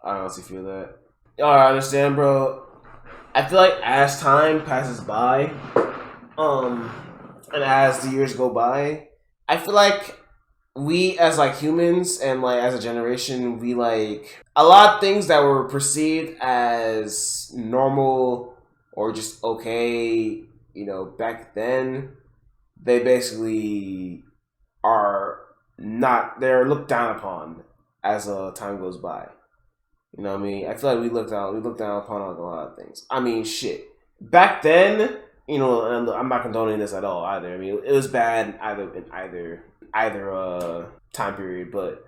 I honestly feel that. Y'all understand, bro? I feel like as time passes by, and as the years go by, I feel like we as like humans and like as a generation, we like a lot of things that were perceived as normal or just okay, you know, back then, they basically are not, they're looked down upon as time goes by. You know what I mean? I feel like we look down upon like a lot of things. I mean, shit. Back then, you know, and I'm not condoning this at all either. I mean, it was bad in either time period, but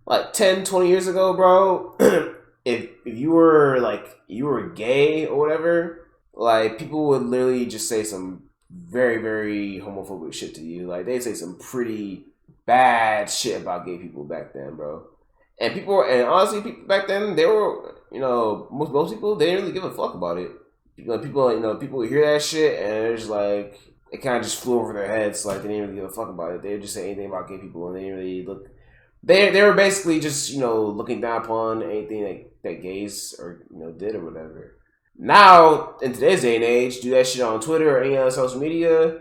like 10, 20 years ago, bro, if you were like you were gay or whatever, like people would literally just say some very, very homophobic shit to you. Like they'd say some pretty bad shit about gay people back then, bro. And honestly, people back then, they were, you know, most people, they didn't really give a fuck about it. People would hear that shit and it's like, it kind of just flew over their heads, like they didn't really give a fuck about it. They would just say anything about gay people and they didn't really look, they were basically just, you know, looking down upon anything that gays or, you know, did or whatever. Now, in today's day and age, do that shit on Twitter or any other social media,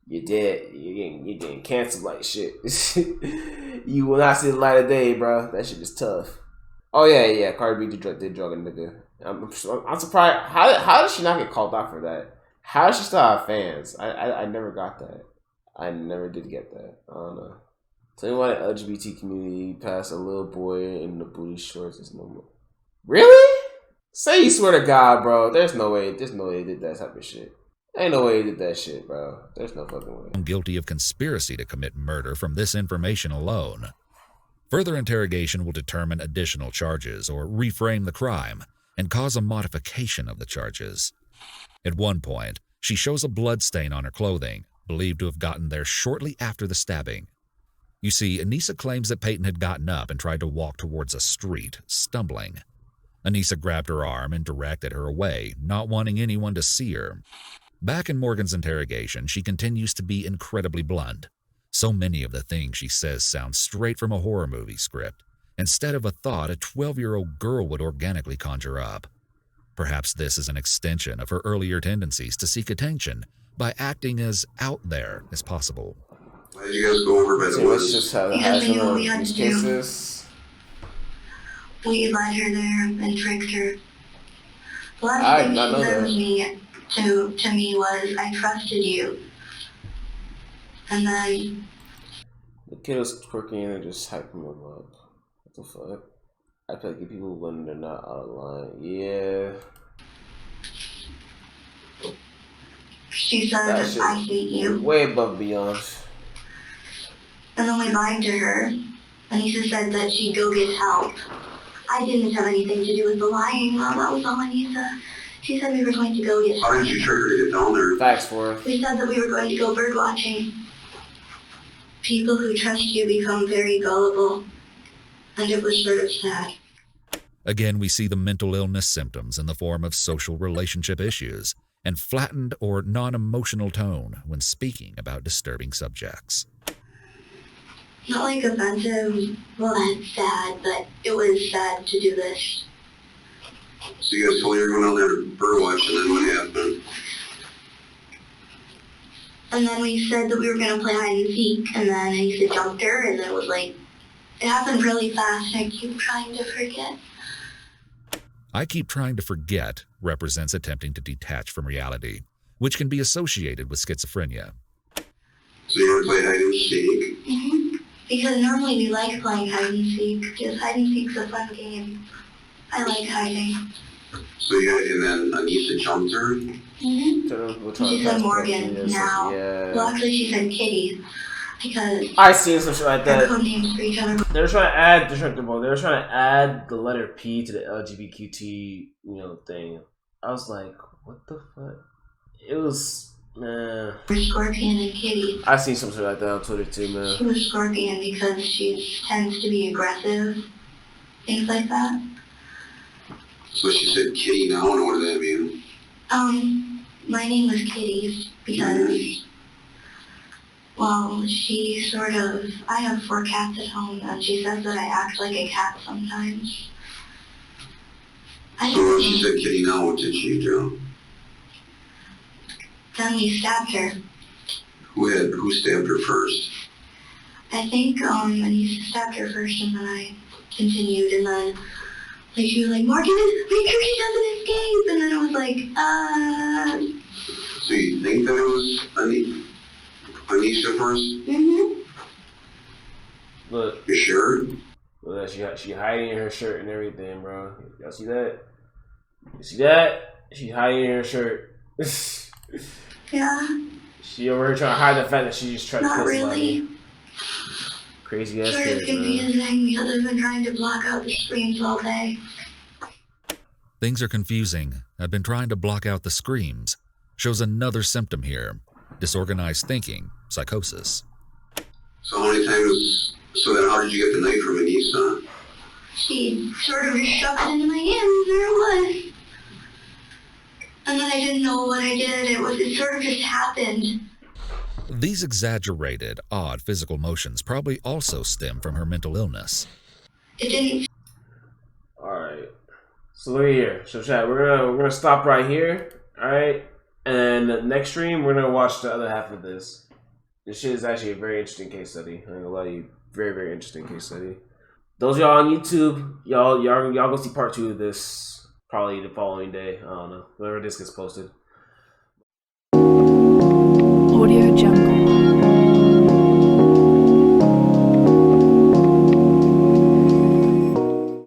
you're dead. You're getting canceled like shit. You will not see the light of day, bro. That shit is tough. Oh yeah. Cardi B did drug a nigga. I'm surprised. How did she not get called out for that? How did she still have fans? I never got that. I never did get that. I don't know. Tell me why the LGBT community passed a little boy in the booty shorts is no more. Really? Say you swear to God, bro. There's no way they did that type of shit. Ain't no way he did that shit, bro. There's no fucking way. Guilty of conspiracy to commit murder from this information alone. Further interrogation will determine additional charges or reframe the crime and cause a modification of the charges. At one point, she shows a blood stain on her clothing, believed to have gotten there shortly after the stabbing. You see, Anissa claims that Peyton had gotten up and tried to walk towards a street, stumbling. Anissa grabbed her arm and directed her away, not wanting anyone to see her. Back in Morgan's interrogation, she continues to be incredibly blunt. So many of the things she says sound straight from a horror movie script, instead of a thought a 12-year-old girl would organically conjure up. Perhaps this is an extension of her earlier tendencies to seek attention by acting as out there as possible. Why did you guys go over by the woods? Just how Because we knew what we had these to do. cases. We led her there and tricked her. The I last did thing not she know said that. to me was, I trusted you. And then The kid was twerking and just hyping him up. What the fuck? I feel like people when they're not out of line. Yeah. she said, That shit I hate you. way above and beyond. And then we lied to her. Anissa said that she'd go get help. I didn't have anything to do with the lying, Mom. That was all Anissa. She said we were going to go get How help. did you trick her to get down there? Facts for it. We said that we were going to go bird watching. People who trust you become very gullible. And it was sort of sad. Again, we see the mental illness symptoms in the form of social relationship issues and flattened or non-emotional tone when speaking about disturbing subjects. Not like offensive, well that's sad, but it was sad to do this. So you guys told her you were going out there to bird watch, and then what happened? And then we said that we were going to play hide and seek, and then Anissa jumped her, and then it was like, it happened really fast, and I keep trying to forget. I keep trying to forget represents attempting to detach from reality, which can be associated with schizophrenia. So you want to play hide and seek? Mm-hmm. Because normally we like playing hide and seek, because hide and seek's a fun game. I like hiding. So and then Anissa jumped her? Mm-hmm. She said Morgan now. Yeah. Well, actually she said Kitty, because I seen some shit like they're that. code names for each other. They were trying to add the letter P to the LGBTQ, thing. I was like, what the fuck? It was, man. Scorpion and Kitty. I seen some shit like that on Twitter too, She man. was Scorpion because she tends to be aggressive, things like that. So she said Kitty now, and what does that mean? My name was Kitty because, well, I have 4 cats at home, and she says that I act like a cat sometimes. So when she said Kitty now, what did she do? Then he stabbed her. Who stabbed her first? I think, and he stabbed her first, and then I continued, and then, like, she was like, Morgan, make sure she doesn't escape, and then I was like, So you think that it was Anisha first? Mm-hmm. Look. You sure? Look, she hiding in her shirt and everything, bro. Y'all see that? You see that? She hiding in her shirt. Yeah. She over here trying to hide the fact that she just tried to Not kill somebody. really. Crazy ass Sort kid, of man. confusing because I've been trying to block out the screams all day. Things are confusing. I've been trying to block out the screams. Shows another symptom here. Disorganized thinking, psychosis. So how many times, so then how did you get the knife from Anissa? She sort of just shoved it into my hand, and there it was. And then I didn't know what I did. It sort of just happened. These exaggerated, odd physical motions probably also stem from her mental illness. It didn't. Alright. So look here. So chat, we're gonna stop right here. Alright? And the next stream we're gonna watch the other half of this. This shit is actually a very interesting case study. I'm gonna lie to you. Very, very interesting case study. Those of y'all on YouTube, y'all go see part 2 of this probably the following day. I don't know. Whenever this gets posted. Audio Jungle.